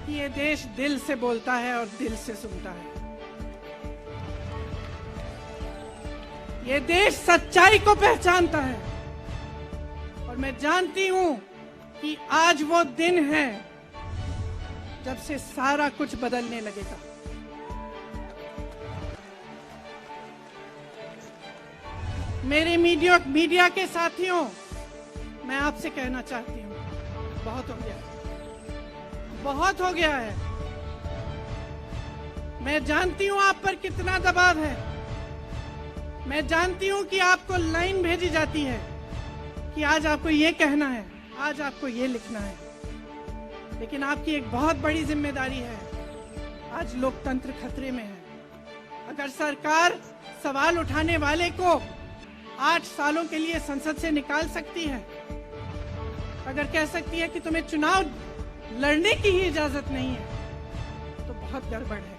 S2: कि ये देश दिल से बोलता है और दिल से सुनता है। ये देश सच्चाई को पहचानता है। और मैं जानती हूं कि आज वो दिन है जब से सारा कुछ बदलने लगेगा। मेरे मीडिया के साथियों, मैं आपसे कहना चाहती हूं, बहुत हो गया है, बहुत हो गया है। मैं जानती हूं आप पर कितना दबाव है। मैं जानती हूं कि आपको लाइन भेजी जाती है कि आज आपको ये कहना है, आज आपको ये लिखना है। लेकिन आपकी एक बहुत बड़ी जिम्मेदारी है। आज लोकतंत्र खतरे में है। अगर सरकार सवाल उठाने वाले को 8 सालों के लिए संसद से निकाल सकती है, अगर कह सकती है कि तुम्हें चुनाव लड़ने की ही इजाजत नहीं है, तो बहुत गड़बड़ है,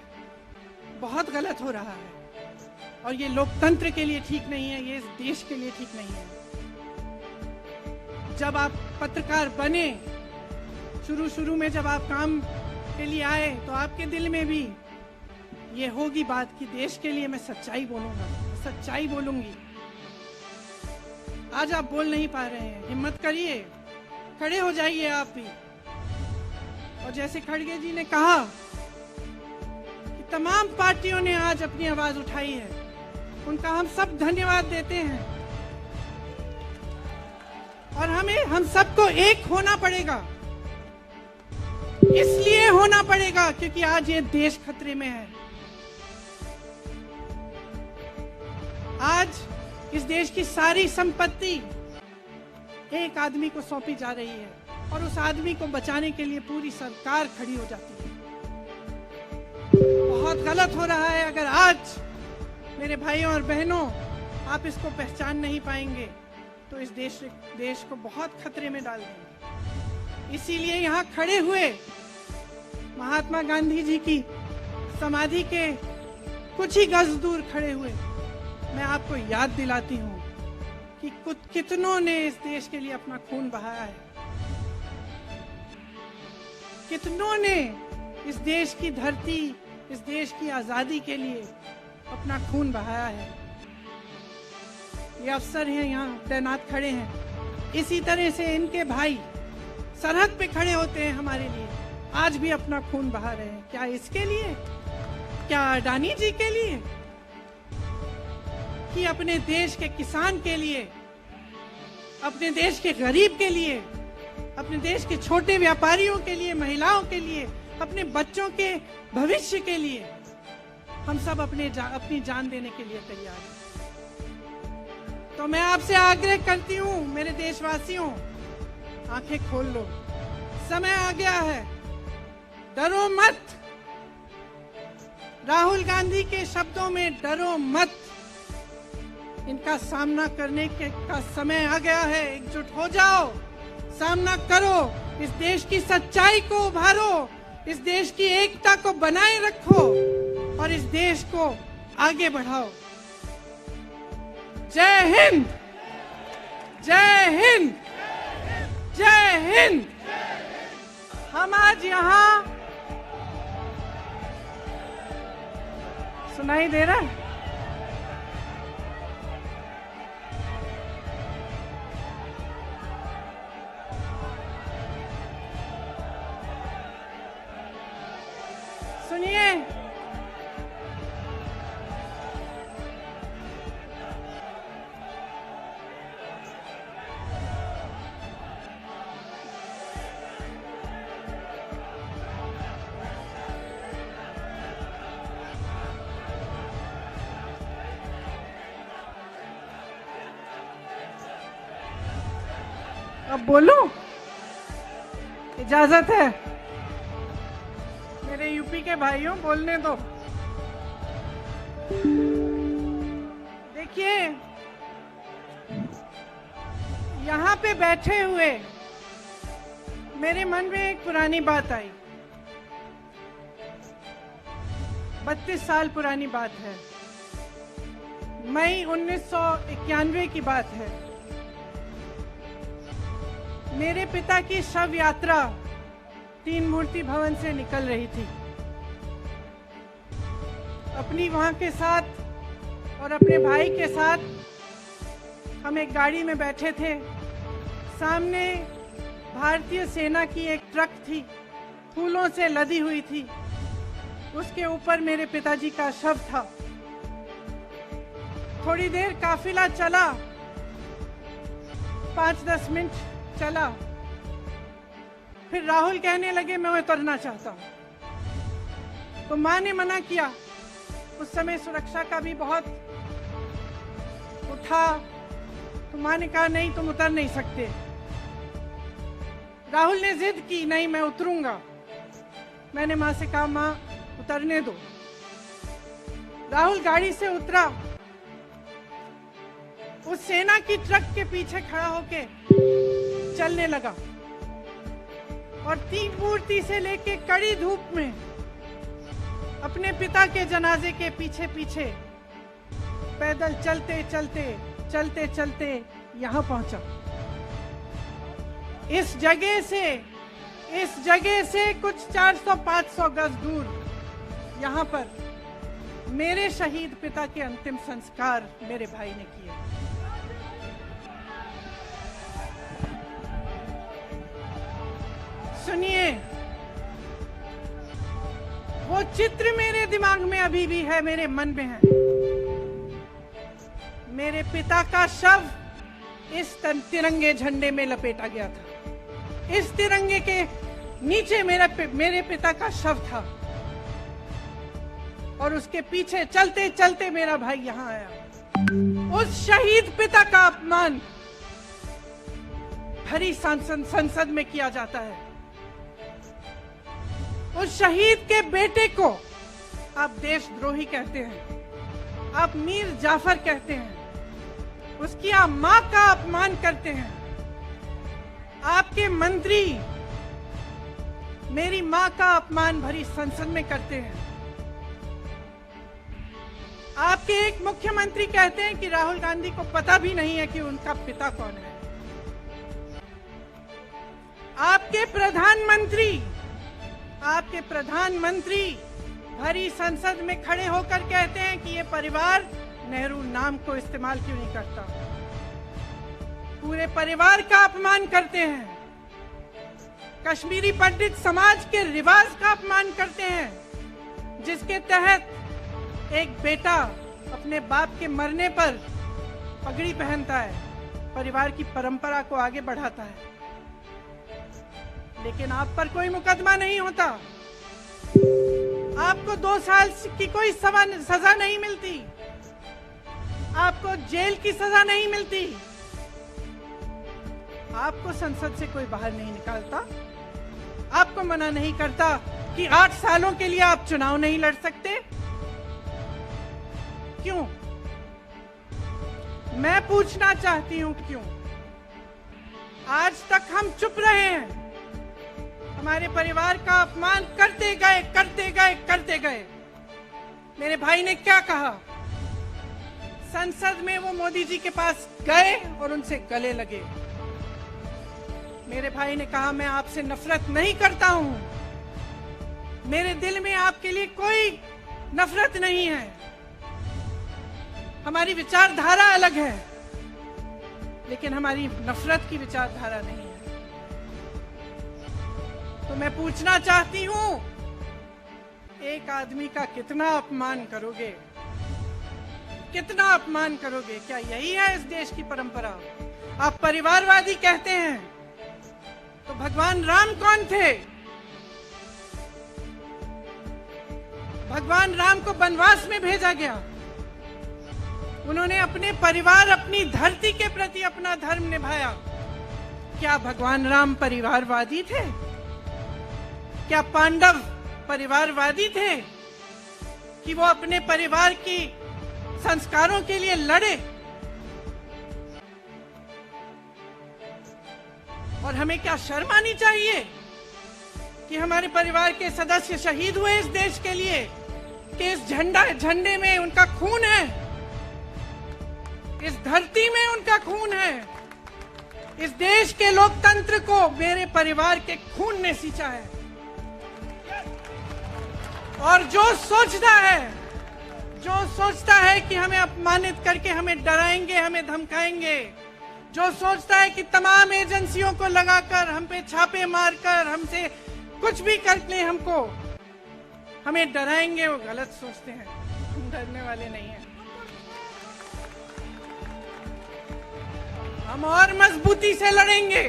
S2: बहुत गलत हो रहा है। और ये लोकतंत्र के लिए ठीक नहीं है, ये इस देश के लिए ठीक नहीं है। जब आप पत्रकार बने, शुरू में जब आप काम के लिए आए, तो आपके दिल में भी ये होगी बात कि देश के लिए मैं सच्चाई बोलूंगा, सच्चाई बोलूंगी। आज आप बोल नहीं पा रहे हैं, हिम्मत करिए, खड़े हो जाइए आप भी। और जैसे खड़गे जी ने कहा कि तमाम पार्टियों ने आज अपनी आवाज उठाई है, उनका हम सब धन्यवाद देते हैं। और हम सबको एक होना पड़ेगा। इसलिए होना पड़ेगा क्योंकि आज ये देश खतरे में है। आज इस देश की सारी संपत्ति एक आदमी को सौंपी जा रही है। और उस आदमी को बचाने के लिए पूरी सरकार खड़ी हो जाती है। बहुत गलत हो रहा है। अगर आज मेरे भाइयों और बहनों आप इसको पहचान नहीं पाएंगे तो इस देश को बहुत खतरे में डाल देंगे। इसीलिए यहाँ खड़े हुए महात्मा गांधी जी की समाधि के कुछ ही गज दूर खड़े हुए मैं आपको याद दिलाती हूँ कि कितनों ने इस देश के लिए अपना खून बहाया है, कितनों ने इस देश की धरती, इस देश की आजादी के लिए अपना खून बहाया है। ये अफसर हैं यहाँ तैनात खड़े हैं, इसी तरह से इनके भाई सरहद पे खड़े होते हैं हमारे लिए, आज भी अपना खून बहा रहे हैं। क्या इसके लिए? क्या अडानी जी के लिए? कि अपने देश के किसान के लिए, अपने देश के गरीब के लिए, अपने देश के छोटे व्यापारियों के लिए, महिलाओं के लिए, अपने बच्चों के भविष्य के लिए हम सब अपनी जान देने के लिए तैयार हैं। तो मैं आपसे आग्रह करती हूँ मेरे देशवासियों, आंखें खोल लो, समय आ गया है, डरो मत। राहुल गांधी के शब्दों में डरो मत। इनका सामना करने का समय आ गया है। एकजुट हो जाओ, सामना करो, इस देश की सच्चाई को उभारो, इस देश की एकता को बनाए रखो और इस देश को आगे बढ़ाओ। जय हिंद, जय हिंद, जय हिंद। हम आज यहाँ, सुनाई दे रहा है? सुनिए, अब बोलो, इजाजत है? मेरे यूपी के भाइयों, बोलने दो। देखिए, यहाँ पे बैठे हुए मेरे मन में एक पुरानी बात आई। 32 साल पुरानी बात है, मई 1991 की बात है। मेरे पिता की शव यात्रा तीन मूर्ति भवन से निकल रही थी। अपनी वहां के साथ और अपने भाई के साथ हम एक गाड़ी में बैठे थे। सामने भारतीय सेना की एक ट्रक थी, फूलों से लदी हुई थी। उसके ऊपर मेरे पिताजी का शव था। थोड़ी देर काफिला चला, 5-10 मिनट चला, फिर राहुल कहने लगे मैं उतरना चाहता हूं। तो माँ ने मना किया। उस समय सुरक्षा का भी बहुत उठा, तो माँ ने कहा नहीं, तुम उतर नहीं सकते। राहुल ने जिद की, नहीं मैं उतरूंगा। मैंने माँ से कहा माँ उतरने दो। राहुल गाड़ी से उतरा, उस सेना की ट्रक के पीछे खड़ा होके चलने लगा और तीन मूर्ति से लेके कड़ी धूप में अपने पिता के जनाजे के पीछे पीछे पैदल चलते चलते चलते चलते यहाँ पहुंचा। इस जगह से कुछ 400-500 गज दूर यहाँ पर मेरे शहीद पिता के अंतिम संस्कार मेरे भाई ने किए। सुनिए, वो चित्र मेरे दिमाग में अभी भी है, मेरे मन में है। मेरे पिता का शव इस तिरंगे झंडे में लपेटा गया था। इस तिरंगे के नीचे मेरे पिता का शव था और उसके पीछे चलते चलते मेरा भाई यहाँ आया। उस शहीद पिता का अपमान भरी संसद में किया जाता है। उस शहीद के बेटे को आप देशद्रोही कहते हैं, आप मीर जाफर कहते हैं, उसकी आप मां का अपमान करते हैं। आपके मंत्री मेरी मां का अपमान भरी संसद में करते हैं। आपके एक मुख्यमंत्री कहते हैं कि राहुल गांधी को पता भी नहीं है कि उनका पिता कौन है। आपके प्रधानमंत्री भरी संसद में खड़े होकर कहते हैं कि ये परिवार नेहरू नाम को इस्तेमाल क्यों नहीं करता। पूरे परिवार का अपमान करते हैं। कश्मीरी पंडित समाज के रिवाज का अपमान करते हैं, जिसके तहत एक बेटा अपने बाप के मरने पर पगड़ी पहनता है, परिवार की परंपरा को आगे बढ़ाता है। लेकिन आप पर कोई मुकदमा नहीं होता, आपको 2 साल की कोई सजा नहीं मिलती, आपको जेल की सजा नहीं मिलती, आपको संसद से कोई बाहर नहीं निकालता, आपको मना नहीं करता कि 8 सालों के लिए आप चुनाव नहीं लड़ सकते। क्यों? मैं पूछना चाहती हूं क्यों? आज तक हम चुप रहे हैं, हमारे परिवार का अपमान करते गए। मेरे भाई ने क्या कहा? संसद में वो मोदी जी के पास गए और उनसे गले लगे। मेरे भाई ने कहा मैं आपसे नफरत नहीं करता हूं, मेरे दिल में आपके लिए कोई नफरत नहीं है, हमारी विचारधारा अलग है, लेकिन हमारी नफरत की विचारधारा नहीं है। तो मैं पूछना चाहती हूं, एक आदमी का कितना अपमान करोगे? कितना अपमान करोगे? क्या यही है इस देश की परंपरा? आप परिवारवादी कहते हैं, तो भगवान राम कौन थे? भगवान राम को वनवास में भेजा गया, उन्होंने अपने परिवार, अपनी धरती के प्रति अपना धर्म निभाया। क्या भगवान राम परिवारवादी थे? क्या पांडव परिवारवादी थे कि वो अपने परिवार की संस्कारों के लिए लड़े? और हमें क्या शर्म आनी चाहिए कि हमारे परिवार के सदस्य शहीद हुए इस देश के लिए, कि इस झंडे में उनका खून है, इस धरती में उनका खून है, इस देश के लोकतंत्र को मेरे परिवार के खून ने सींचा है। और जो सोचता है कि हमें अपमानित करके हमें डराएंगे, हमें धमकाएंगे, जो सोचता है कि तमाम एजेंसियों को लगाकर हम पे छापे मारकर हमसे कुछ भी कर ले, हमें डराएंगे, वो गलत सोचते हैं। हम डरने वाले नहीं हैं। हम और मजबूती से लड़ेंगे।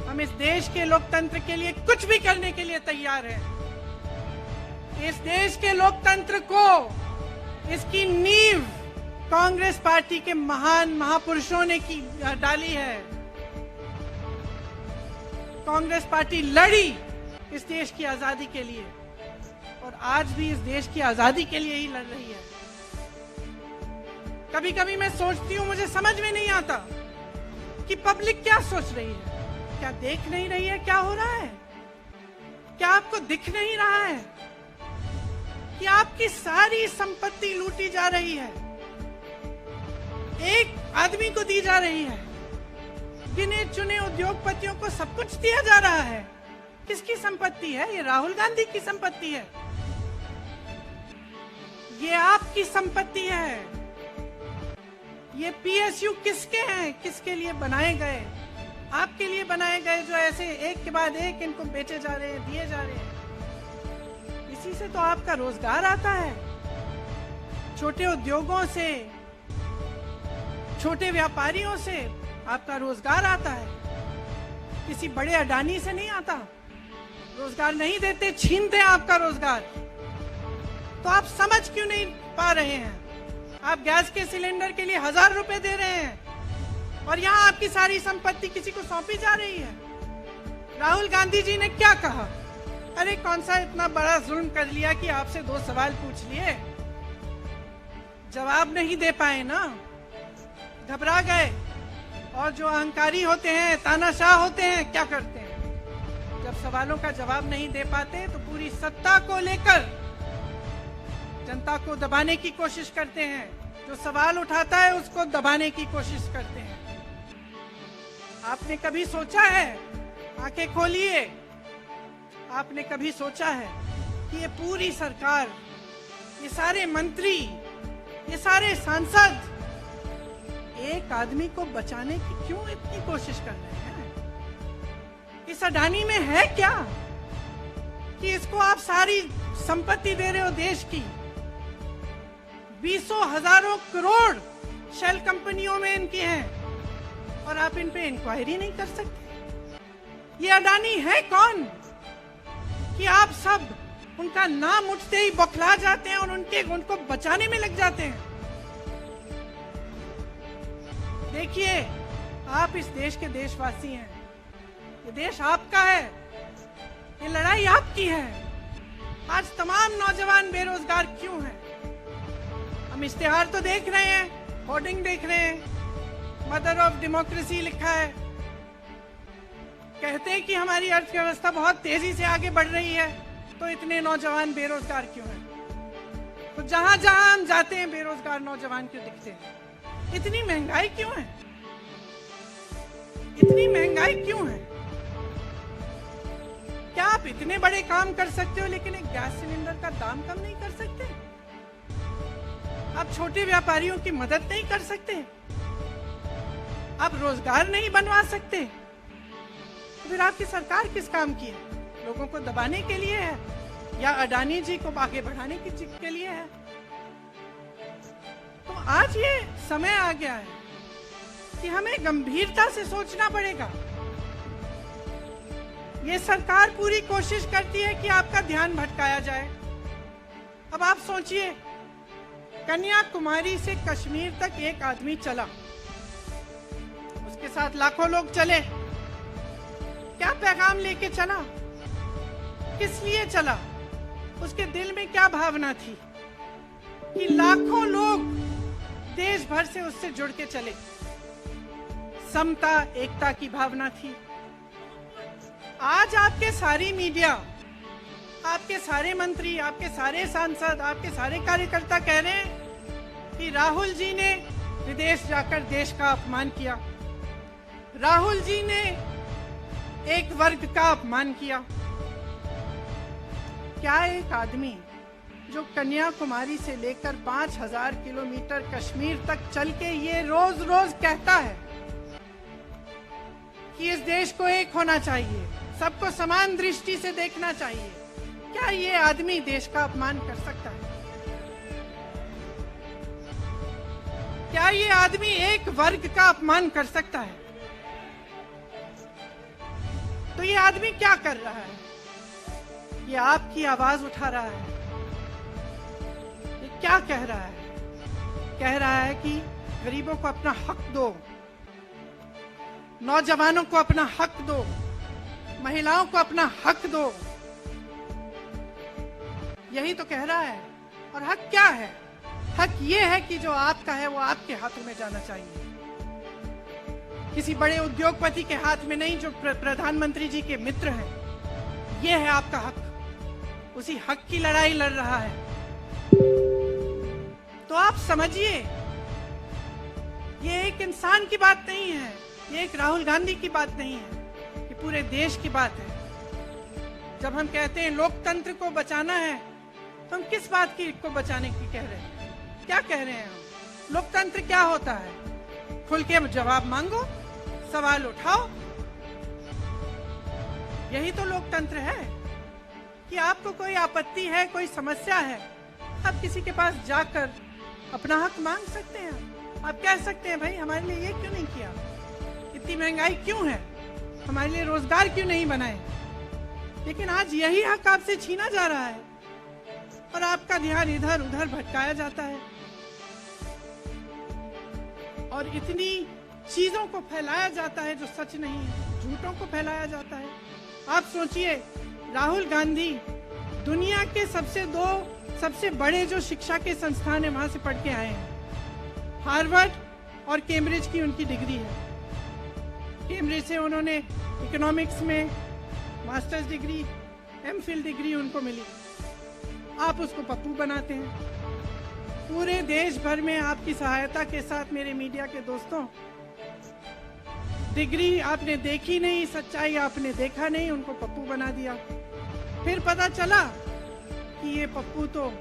S2: हम इस देश के लोकतंत्र के लिए कुछ भी करने के लिए तैयार हैं। इस देश के लोकतंत्र को, इसकी नींव कांग्रेस पार्टी के महान महापुरुषों ने डाली है। कांग्रेस पार्टी लड़ी इस देश की आजादी के लिए, और आज भी इस देश की आजादी के लिए ही लड़ रही है। कभी कभी मैं सोचती हूँ, मुझे समझ में नहीं आता कि पब्लिक क्या सोच रही है। क्या देख नहीं रही है क्या हो रहा है? क्या आपको दिख नहीं रहा है कि आपकी सारी संपत्ति लूटी जा रही है, एक आदमी को दी जा रही है, गिने चुने उद्योगपतियों को सब कुछ दिया जा रहा है? किसकी संपत्ति है? ये राहुल गांधी की संपत्ति है, ये आपकी संपत्ति है। ये पीएसयू किसके हैं? किसके लिए बनाए गए? आपके लिए बनाए गए, जो ऐसे एक के बाद एक इनको बेचे जा रहे हैं, दिए जा रहे हैं। इसी से तो आपका रोजगार आता है। छोटे उद्योगों से, छोटे व्यापारियों से आपका रोजगार आता है, किसी बड़े अडानी से नहीं आता। रोजगार नहीं देते, छीनते हैं आपका रोजगार। तो आप समझ क्यों नहीं पा रहे हैं? आप गैस के सिलेंडर के लिए 1000 रुपए दे रहे हैं, और यहाँ आपकी सारी संपत्ति किसी को सौंपी जा रही है। राहुल गांधी जी ने क्या कहा? अरे कौन सा इतना बड़ा जुल्म कर लिया कि आपसे 2 सवाल पूछ लिए, जवाब नहीं दे पाए ना, घबरा गए। और जो अहंकारी होते हैं, तानाशाह होते हैं, क्या करते हैं? जब सवालों का जवाब नहीं दे पाते तो पूरी सत्ता को लेकर जनता को दबाने की कोशिश करते हैं। जो सवाल उठाता है उसको दबाने की कोशिश करते हैं। आपने कभी सोचा है, आंखें खोलिए, आपने कभी सोचा है कि ये पूरी सरकार, ये सारे मंत्री, ये सारे सांसद एक आदमी को बचाने की क्यों इतनी कोशिश कर रहे हैं? इस अडानी में है क्या कि इसको आप सारी संपत्ति दे रहे हो देश की? 20 हजारों करोड़ शेल कंपनियों में इनकी हैं और आप इन पे इंक्वायरी नहीं कर सकते। ये अडानी है कौन कि आप सब उनका नाम उठते ही बौखला जाते हैं और उनको बचाने में लग जाते हैं? देखिए, आप इस देश के देशवासी हैं, ये देश आपका है, ये लड़ाई आपकी है। आज तमाम नौजवान बेरोजगार क्यों हैं? हम इश्तिहार तो देख रहे हैं, होर्डिंग देख रहे हैं, मदर ऑफ डेमोक्रेसी लिखा है, कहते हैं कि हमारी अर्थव्यवस्था बहुत तेजी से आगे बढ़ रही है, तो इतने नौजवान बेरोजगार क्यों हैं? तो जहां जहां हम जाते हैं बेरोजगार नौजवान क्यों दिखते हैं? इतनी महंगाई क्यों है? इतनी महंगाई क्यों है? क्या आप इतने बड़े काम कर सकते हो लेकिन एक गैस सिलेंडर का दाम कम नहीं कर सकते? आप छोटे व्यापारियों की मदद नहीं कर सकते? आप रोजगार नहीं बनवा सकते? तो फिर आपकी सरकार किस काम की है? लोगों को दबाने के लिए है या अडानी जी को आगे बढ़ाने के लिए है? तो आज ये समय आ गया है कि हमें गंभीरता से सोचना पड़ेगा। ये सरकार पूरी कोशिश करती है कि आपका ध्यान भटकाया जाए। अब आप सोचिए, कन्याकुमारी से कश्मीर तक एक आदमी चला, उसके साथ लाखों लोग चले। क्या पैगाम लेके चला? किस लिए चला? उसके दिल में क्या भावना थी कि लाखों लोग देश भर से उससे जुड़ के चले? समता, एकता की भावना थी। आज आपके सारी मीडिया, आपके सारे मंत्री, आपके सारे सांसद, आपके सारे कार्यकर्ता कह रहे हैं कि राहुल जी ने विदेश जाकर देश का अपमान किया, राहुल जी ने एक वर्ग का अपमान किया। क्या एक आदमी जो कन्याकुमारी से लेकर 5000 किलोमीटर कश्मीर तक चल के ये रोज रोज कहता है कि इस देश को एक होना चाहिए, सबको समान दृष्टि से देखना चाहिए, क्या ये आदमी देश का अपमान कर सकता है? क्या ये आदमी एक वर्ग का अपमान कर सकता है? तो ये आदमी क्या कर रहा है? ये आपकी आवाज उठा रहा है। ये क्या कह रहा है? कह रहा है कि गरीबों को अपना हक दो, नौजवानों को अपना हक दो, महिलाओं को अपना हक दो। यही तो कह रहा है। और हक क्या है? हक ये है कि जो आपका है वो आपके हाथों में जाना चाहिए, किसी बड़े उद्योगपति के हाथ में नहीं जो प्रधानमंत्री जी के मित्र हैं। ये है आपका हक। उसी हक की लड़ाई लड़ रहा है। तो आप समझिए, ये एक इंसान की बात नहीं है, ये एक राहुल गांधी की बात नहीं है, ये पूरे देश की बात है। जब हम कहते हैं लोकतंत्र को बचाना है, तो हम किस बात की को बचाने की कह रहे हैं? क्या कह रहे हैं हम? लोकतंत्र क्या होता है? खुल के जवाब मांगो, सवाल उठाओ। यही तो लोकतंत्र है कि आपको कोई आपत्ति है, कोई समस्या है, आप किसी के पास जाकर अपना हक मांग सकते हैं। आप कह सकते हैं, भाई हमारे लिए ये क्यों नहीं किया, इतनी महंगाई क्यों है, हमारे लिए रोजगार क्यों नहीं बनाए। लेकिन आज यही हक आपसे छीना जा रहा है और आपका ध्यान इधर उधर भटकाया जाता है। और इतनी चीजों को फैलाया जाता है जो सच नहीं है, झूठों को फैलाया जाता है। आप सोचिए, राहुल गांधी दुनिया के सबसे बड़े जो शिक्षा के संस्थान है वहां से पढ़ के आए हैं। हार्वर्ड और कैम्ब्रिज की उनकी डिग्री है। कैम्ब्रिज से उन्होंने इकोनॉमिक्स में मास्टर्स डिग्री, एमफिल डिग्री उनको मिली। आप उसको पप्पू बनाते हैं। पूरे देश भर में आपकी सहायता के साथ मेरे मीडिया के दोस्तों, डिग्री आपने देखी नहीं, सच्चाई आपने देखा नहीं, उनको पप्पू बना दिया। फिर पता चला कि ये पप्पू तो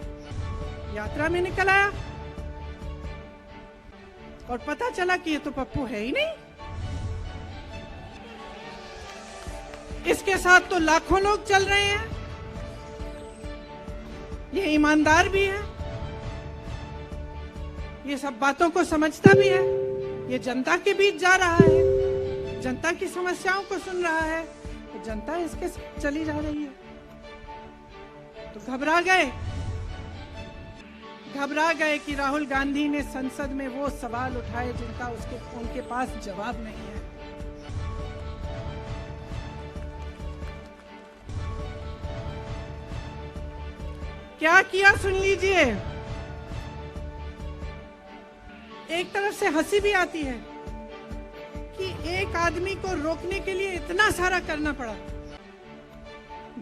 S2: यात्रा में निकल आया और पता चला कि ये तो पप्पू है ही नहीं। इसके साथ तो लाखों लोग चल रहे हैं। ये ईमानदार भी है, ये सब बातों को समझता भी है, ये जनता के बीच जा रहा है, जनता की समस्याओं को सुन रहा है, तो जनता इसके साथ चली जा रही है। तो घबरा गए कि राहुल गांधी ने संसद में वो सवाल उठाए जिनका उनके पास जवाब नहीं है। क्या किया सुन लीजिए। एक तरफ से हंसी भी आती है कि एक आदमी को रोकने के लिए इतना सारा करना पड़ा।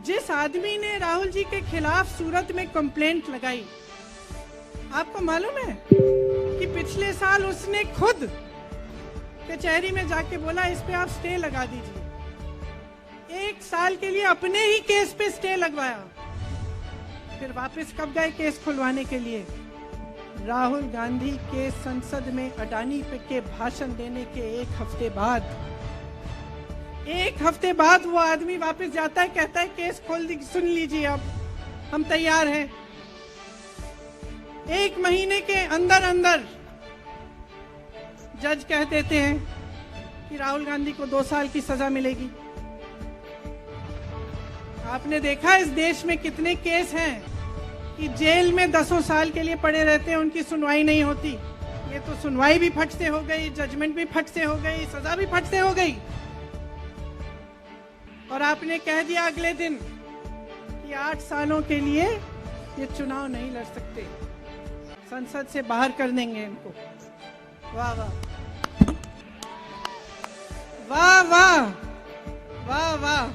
S2: जिस आदमी ने राहुल जी के खिलाफ सूरत में कंप्लेंट लगाई, आपको मालूम है कि पिछले साल उसने खुद कचहरी में जाके बोला इस पे आप स्टे लगा दीजिए। 1 साल के लिए अपने ही केस पे स्टे लगवाया। फिर वापस कब गए केस खुलवाने के लिए? राहुल गांधी के संसद में अडानी के भाषण देने के 1 हफ्ते बाद, 1 हफ्ते बाद वो आदमी वापस जाता है, कहता है केस खोल दी, सुन लीजिए अब हम तैयार हैं। 1 महीने के अंदर अंदर जज कह देते हैं कि राहुल गांधी को 2 साल की सजा मिलेगी। आपने देखा इस देश में कितने केस हैं कि जेल में 10 साल के लिए पड़े रहते हैं, उनकी सुनवाई नहीं होती। ये तो सुनवाई भी फट से हो गई, जजमेंट भी फट से हो गई, सजा भी फट से हो गई। और आपने कह दिया अगले दिन कि 8 सालों के लिए ये चुनाव नहीं लड़ सकते, संसद से बाहर कर देंगे इनको। वाह वाह वाह वाह वाह वाह,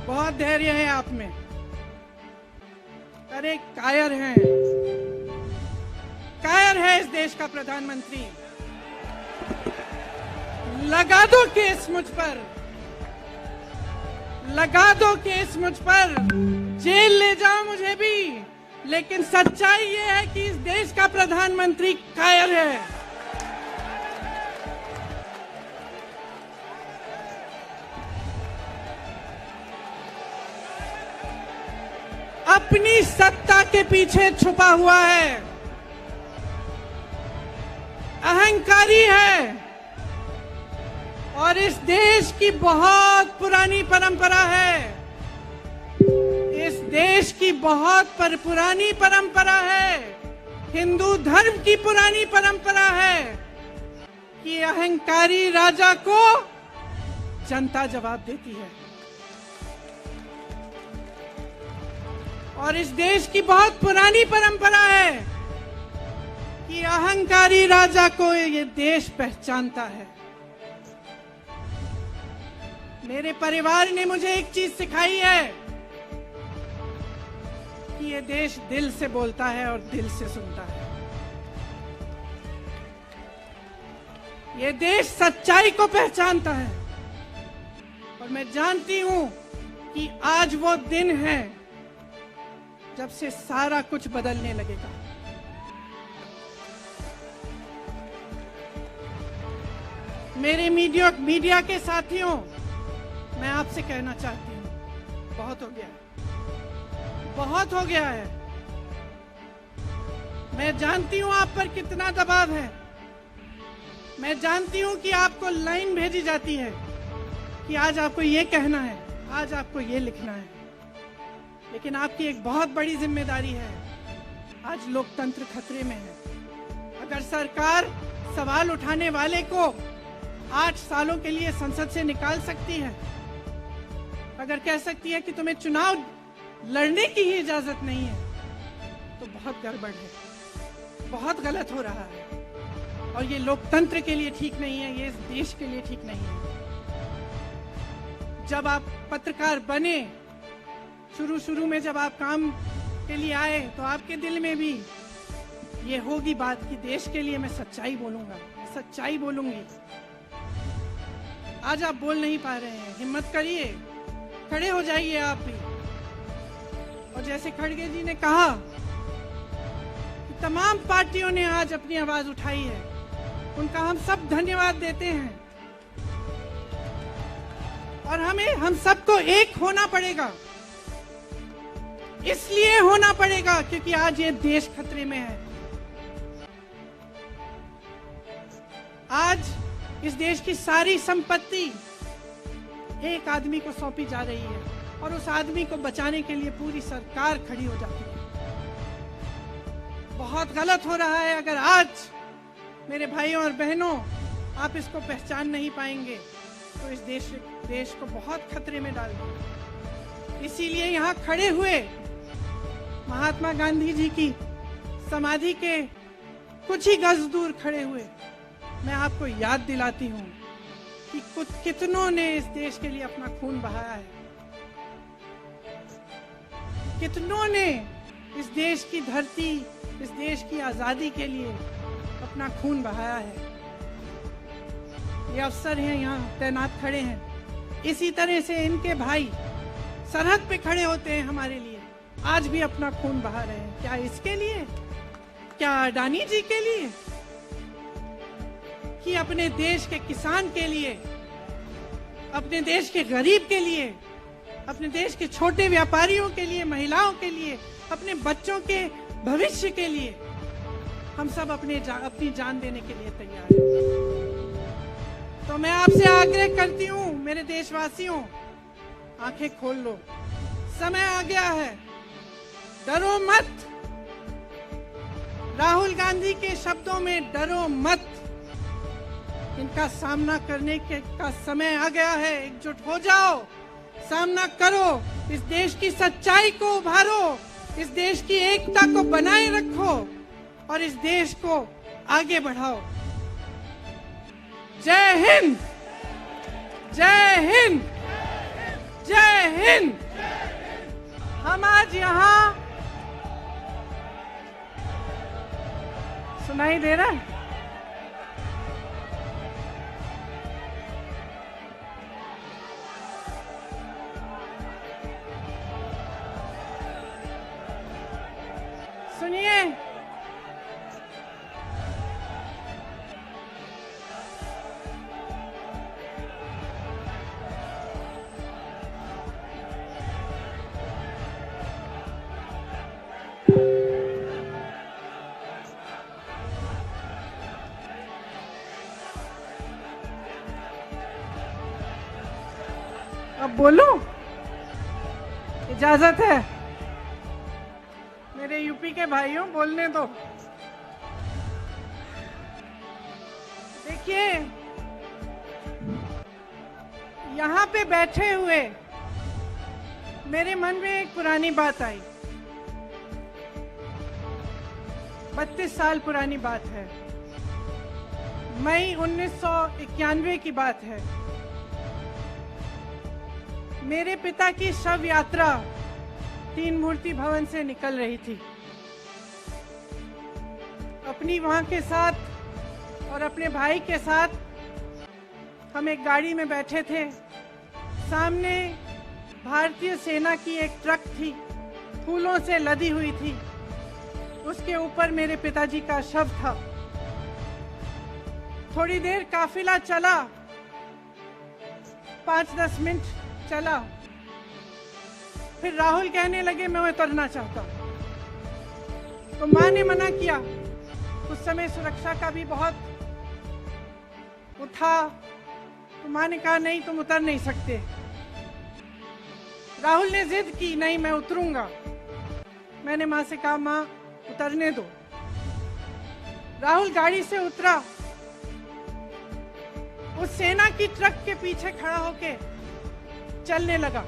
S2: बहुत धैर्य है आप में। अरे कायर है इस देश का प्रधानमंत्री। लगा दो केस मुझ पर, लगा दो केस मुझ पर, जेल ले जाओ मुझे भी, लेकिन सच्चाई ये है कि इस देश का प्रधानमंत्री कायर है। अपनी सत्ता के पीछे छुपा हुआ है, अहंकारी है, और इस देश की बहुत पुरानी परंपरा है, इस देश की बहुत पुरानी परंपरा है, हिंदू धर्म की पुरानी परंपरा है कि अहंकारी राजा को जनता जवाब देती है। और इस देश की बहुत पुरानी परंपरा है कि अहंकारी राजा को ये देश पहचानता है। मेरे परिवार ने मुझे एक चीज सिखाई है कि ये देश दिल से बोलता है और दिल से सुनता है। ये देश सच्चाई को पहचानता है। और मैं जानती हूं कि आज वो दिन है जब से सारा कुछ बदलने लगेगा। मेरे मीडिया के साथियों, मैं आपसे कहना चाहती हूं, बहुत हो गया है, बहुत हो गया है। मैं जानती हूं आप पर कितना दबाव है। मैं जानती हूं कि आपको लाइन भेजी जाती है कि आज आपको ये कहना है, आज आपको ये लिखना है, लेकिन आपकी एक बहुत बड़ी जिम्मेदारी है। आज लोकतंत्र खतरे में है। अगर सरकार सवाल उठाने वाले को 8 सालों के लिए संसद से निकाल सकती है, अगर कह सकती है कि तुम्हें चुनाव लड़ने की ही इजाजत नहीं है, तो बहुत गड़बड़ है, बहुत गलत हो रहा है। और ये लोकतंत्र के लिए ठीक नहीं है, ये इस देश के लिए ठीक नहीं है। जब आप पत्रकार बने, शुरू में जब आप काम के लिए आए, तो आपके दिल में भी ये होगी बात कि देश के लिए मैं सच्चाई बोलूंगा, सच्चाई बोलूंगी। आज आप बोल नहीं पा रहे हैं, हिम्मत करिए, खड़े हो जाइए आप भी। और जैसे खड़गे जी ने कहा कि तमाम पार्टियों ने आज अपनी आवाज उठाई है, उनका हम सब धन्यवाद देते हैं। और हम सबको एक होना पड़ेगा, इसलिए होना पड़ेगा क्योंकि आज ये देश खतरे में है। आज इस देश की सारी संपत्ति एक आदमी को सौंपी जा रही है और उस आदमी को बचाने के लिए पूरी सरकार खड़ी हो जाती है। बहुत गलत हो रहा है। अगर आज मेरे भाइयों और बहनों आप इसको पहचान नहीं पाएंगे तो इस देश को बहुत खतरे में डाल देंगे। इसीलिए यहाँ खड़े हुए महात्मा गांधी जी की समाधि के कुछ ही गज दूर खड़े हुए मैं आपको याद दिलाती हूँ कि कितनों ने इस देश के लिए अपना खून बहाया है, कितनों ने इस देश की धरती, इस देश की आजादी के लिए अपना खून बहाया है। ये अफसर हैं यहाँ तैनात खड़े हैं, इसी तरह से इनके भाई सरहद पे खड़े होते हैं हमारे लिए, आज भी अपना खून बहा रहे हैं। क्या इसके लिए, क्या अडानी जी के लिए, कि अपने देश के किसान के लिए, अपने देश के गरीब के लिए, अपने देश के छोटे व्यापारियों के लिए, महिलाओं के लिए, अपने बच्चों के भविष्य के लिए हम सब अपनी जान देने के लिए तैयार हैं। तो मैं आपसे आग्रह करती हूँ मेरे देशवासियों, आंखें खोल लो, समय आ गया है, डरो मत। राहुल गांधी के शब्दों में डरो मत, इनका सामना करने का समय आ गया है। एकजुट हो जाओ, सामना करो, इस देश की सच्चाई को उभारो, इस देश की एकता को बनाए रखो और इस देश को आगे बढ़ाओ। जय हिंद, जय हिंद, जय हिंद। हम आज यहाँ, सुनाई दे रहा है? सुनिए, अब बोलो, इजाजत है? मेरे यूपी के भाइयों, बोलने दो। देखिए, यहाँ पे बैठे हुए मेरे मन में एक पुरानी बात आई, 32 साल पुरानी बात है, मई 1991 की बात है। मेरे पिता की शव यात्रा 3 मूर्ति भवन से निकल रही थी। अपनी मां के साथ और अपने भाई के साथ हम एक गाड़ी में बैठे थे। सामने भारतीय सेना की एक ट्रक थी, फूलों से लदी हुई थी, उसके ऊपर मेरे पिताजी का शव था। थोड़ी देर काफिला चला, 5-10 मिनट चला, फिर राहुल कहने लगे मैं उतरना चाहता हूं। तो मां ने मना किया, उस समय सुरक्षा का भी बहुत वो था, तो मां ने कहा नहीं, तुम उतर नहीं सकते। राहुल ने जिद की, नहीं मैं उतरूंगा। मैंने मां से कहा मां उतरने दो। राहुल गाड़ी से उतरा, उस सेना की ट्रक के पीछे खड़ा होके चलने लगा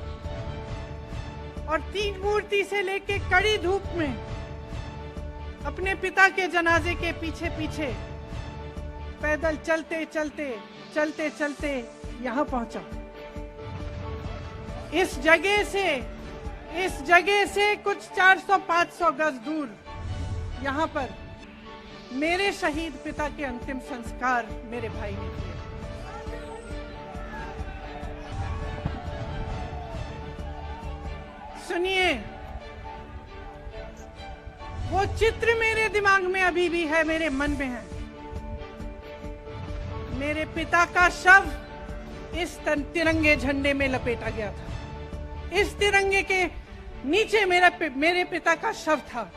S2: और तीन मूर्ति से लेके कड़ी धूप में अपने पिता के जनाजे के पीछे पीछे पैदल चलते चलते चलते चलते यहां पहुंचा। इस जगह से कुछ 400-500 गज दूर यहां पर मेरे शहीद पिता के अंतिम संस्कार मेरे भाई ने किए। सुनिए, वो चित्र मेरे दिमाग में अभी भी है, मेरे मन में है। मेरे पिता का शव इस तिरंगे झंडे में लपेटा गया था। इस तिरंगे के नीचे मेरे पिता का शव था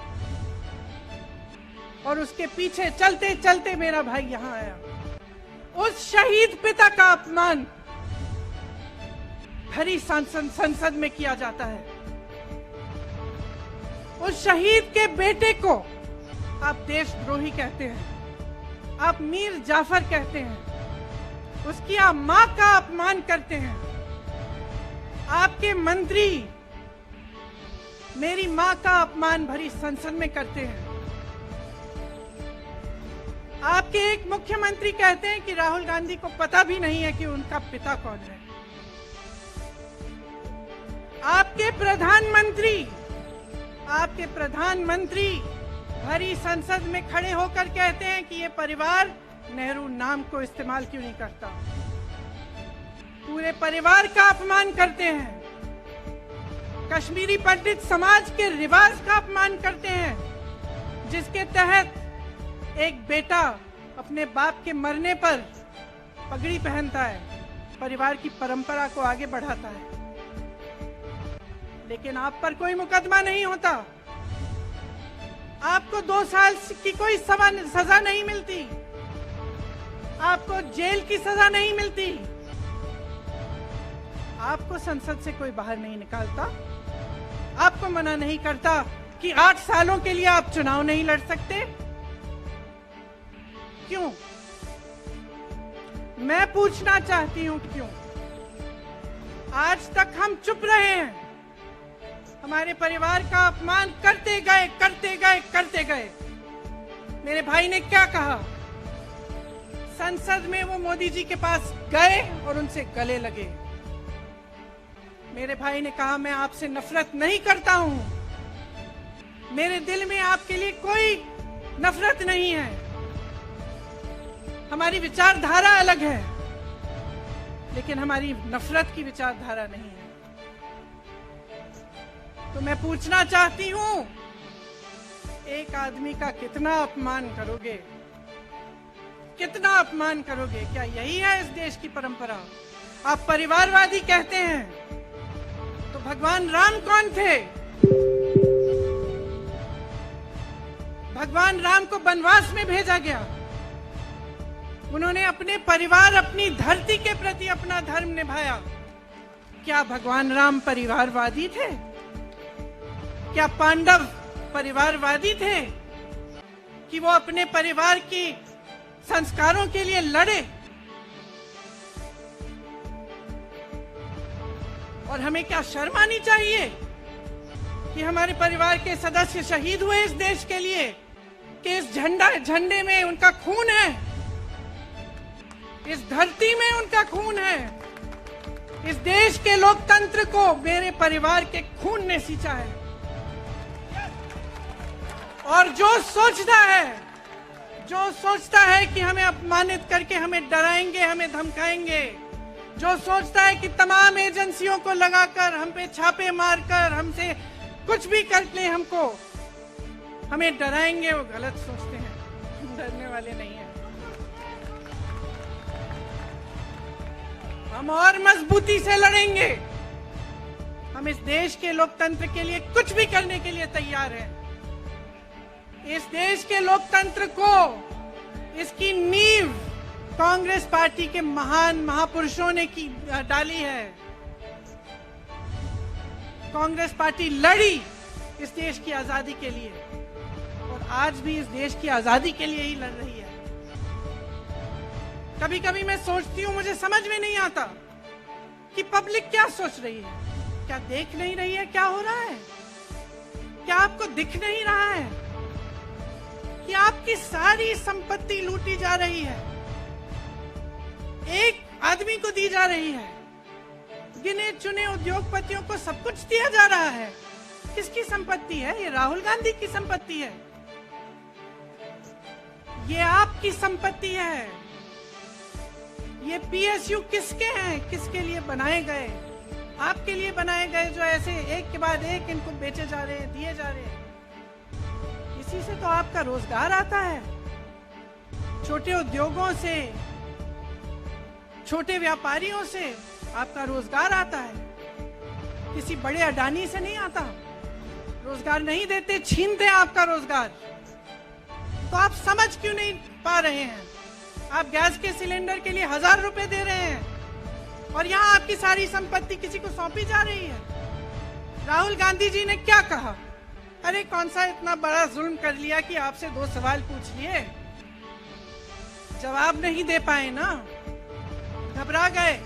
S2: और उसके पीछे चलते चलते मेरा भाई यहां आया। उस शहीद पिता का अपमान भरी संसद में किया जाता है। उस शहीद के बेटे को आप देशद्रोही कहते हैं, आप मीर जाफर कहते हैं, उसकी आप मां का अपमान करते हैं। आपके मंत्री मेरी मां का अपमान भरी संसद में करते हैं। आपके एक मुख्यमंत्री कहते हैं कि राहुल गांधी को पता भी नहीं है कि उनका पिता कौन है। आपके प्रधानमंत्री भरी संसद में खड़े होकर कहते हैं कि ये परिवार नेहरू नाम को इस्तेमाल क्यों नहीं करता। पूरे परिवार का अपमान करते हैं। कश्मीरी पंडित समाज के रिवाज का अपमान करते हैं, जिसके तहत एक बेटा अपने बाप के मरने पर पगड़ी पहनता है, परिवार की परंपरा को आगे बढ़ाता है। लेकिन आप पर कोई मुकदमा नहीं होता, आपको 2 साल की कोई सजा नहीं मिलती, आपको जेल की सजा नहीं मिलती, आपको संसद से कोई बाहर नहीं निकालता, आपको मना नहीं करता कि 8 सालों के लिए आप चुनाव नहीं लड़ सकते। क्यों? मैं पूछना चाहती हूं क्यों? आज तक हम चुप रहे हैं, हमारे परिवार का अपमान करते गए। मेरे भाई ने क्या कहा? संसद में वो मोदी जी के पास गए और उनसे गले लगे। मेरे भाई ने कहा, मैं आपसे नफरत नहीं करता हूं, मेरे दिल में आपके लिए कोई नफरत नहीं है, हमारी विचारधारा अलग है, लेकिन हमारी नफरत की विचारधारा नहीं है। तो मैं पूछना चाहती हूं, एक आदमी का कितना अपमान करोगे? कितना अपमान करोगे? क्या यही है इस देश की परंपरा? आप परिवारवादी कहते हैं, तो भगवान राम कौन थे? भगवान राम को वनवास में भेजा गया, उन्होंने अपने परिवार, अपनी धरती के प्रति अपना धर्म निभाया। क्या भगवान राम परिवारवादी थे? क्या पांडव परिवारवादी थे कि वो अपने परिवार की संस्कारों के लिए लड़े? और हमें क्या शर्म आनी चाहिए कि हमारे परिवार के सदस्य शहीद हुए इस देश के लिए, कि इस झंडे में उनका खून है, इस धरती में उनका खून है, इस देश के लोकतंत्र को मेरे परिवार के खून ने सींचा है। और जो सोचता है कि हमें अपमानित करके हमें डराएंगे, हमें धमकाएंगे, जो सोचता है कि तमाम एजेंसियों को लगाकर हम पे छापे मारकर हमसे कुछ भी कर ले, हमको हमें डराएंगे, वो गलत सोचते हैं। हम डरने वाले नहीं हैं। हम और मजबूती से लड़ेंगे। हम इस देश के लोकतंत्र के लिए कुछ भी करने के लिए तैयार हैं। इस देश के लोकतंत्र को, इसकी नींव कांग्रेस पार्टी के महान महापुरुषों ने डाली है। कांग्रेस पार्टी लड़ी इस देश की आजादी के लिए और आज भी इस देश की आजादी के लिए ही लड़ रही है। कभी कभी मैं सोचती हूँ, मुझे समझ में नहीं आता कि पब्लिक क्या सोच रही है। क्या देख नहीं रही है क्या हो रहा है? क्या आपको दिख नहीं रहा है कि आपकी सारी संपत्ति लूटी जा रही है, एक आदमी को दी जा रही है, गिने चुने उद्योगपतियों को सब कुछ दिया जा रहा है। किसकी संपत्ति है? ये राहुल गांधी की संपत्ति है, ये आपकी संपत्ति है। ये पीएसयू किसके हैं? किसके लिए बनाए गए? आपके लिए बनाए गए, जो ऐसे एक के बाद एक इनको बेचे जा रहे हैं, दिए जा रहे हैं। इसी से तो आपका रोजगार आता है। छोटे उद्योगों से, छोटे व्यापारियों से आपका रोजगार आता है, किसी बड़े अडानी से नहीं आता। रोजगार नहीं देते, छीनते आपका रोजगार। तो आप समझ क्यों नहीं पा रहे हैं? आप गैस के सिलेंडर के लिए 1000 रुपए दे रहे हैं और यहाँ आपकी सारी संपत्ति किसी को सौंपी जा रही है। राहुल गांधी जी ने क्या कहा? अरे कौन सा इतना बड़ा जुल्म कर लिया कि आपसे 2 सवाल पूछ लिए, जवाब नहीं दे पाए ना, घबरा गए।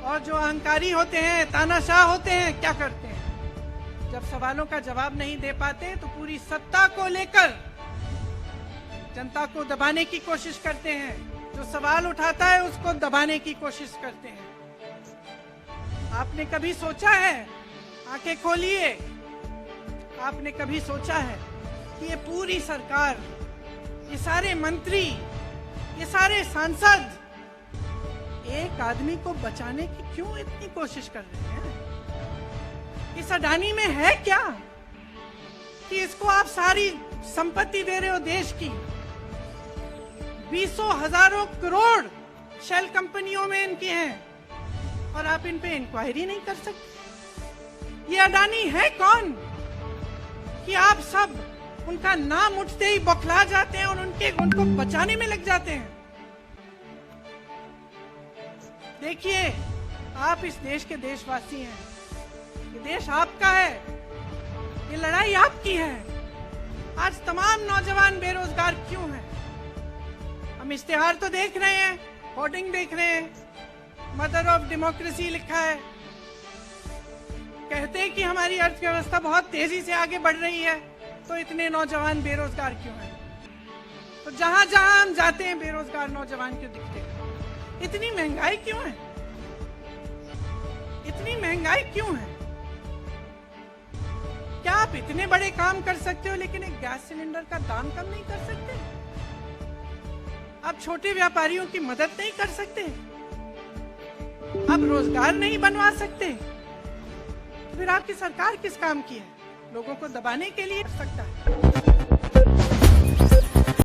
S2: और जो अहंकारी होते हैं, तानाशाह होते हैं, क्या करते हैं? जब सवालों का जवाब नहीं दे पाते तो पूरी सत्ता को लेकर जनता को दबाने की कोशिश करते हैं। जो सवाल उठाता है उसको दबाने की कोशिश करते हैं। आपने कभी सोचा है, आंखें खोलिए, आपने कभी सोचा है कि ये पूरी सरकार, ये सारे मंत्री, ये सारे सांसद एक आदमी को बचाने की क्यों इतनी कोशिश कर रहे हैं? इस अडानी में है क्या कि इसको आप सारी संपत्ति दे रहे हो देश की? 20 हजारों करोड़ शेल कंपनियों में इनकी हैं और आप इन पे इंक्वायरी नहीं कर सकते। ये अडानी है कौन कि आप सब उनका नाम उठते ही बौखला जाते हैं और उनको बचाने में लग जाते हैं? देखिए, आप इस देश के देशवासी हैं, ये देश आपका है, ये लड़ाई आपकी है। आज तमाम नौजवान बेरोजगार क्यों हैं? हम इश्तिहार तो देख रहे हैं, होर्डिंग देख रहे हैं, मदर ऑफ डेमोक्रेसी लिखा है, कहते हैं कि हमारी अर्थव्यवस्था बहुत तेजी से आगे बढ़ रही है, तो इतने नौजवान बेरोजगार क्यों हैं? तो जहां जहां हम जाते हैं बेरोजगार नौजवान क्यों दिखते हैं? इतनी महंगाई क्यों है? इतनी महंगाई क्यों है? क्या आप इतने बड़े काम कर सकते हो लेकिन एक गैस सिलेंडर का दाम कम नहीं कर सकते? आप छोटे व्यापारियों की मदद नहीं कर सकते? आप रोजगार नहीं बनवा सकते? तो फिर आपकी सरकार किस काम की है? लोगों को दबाने के लिए कर सकता है।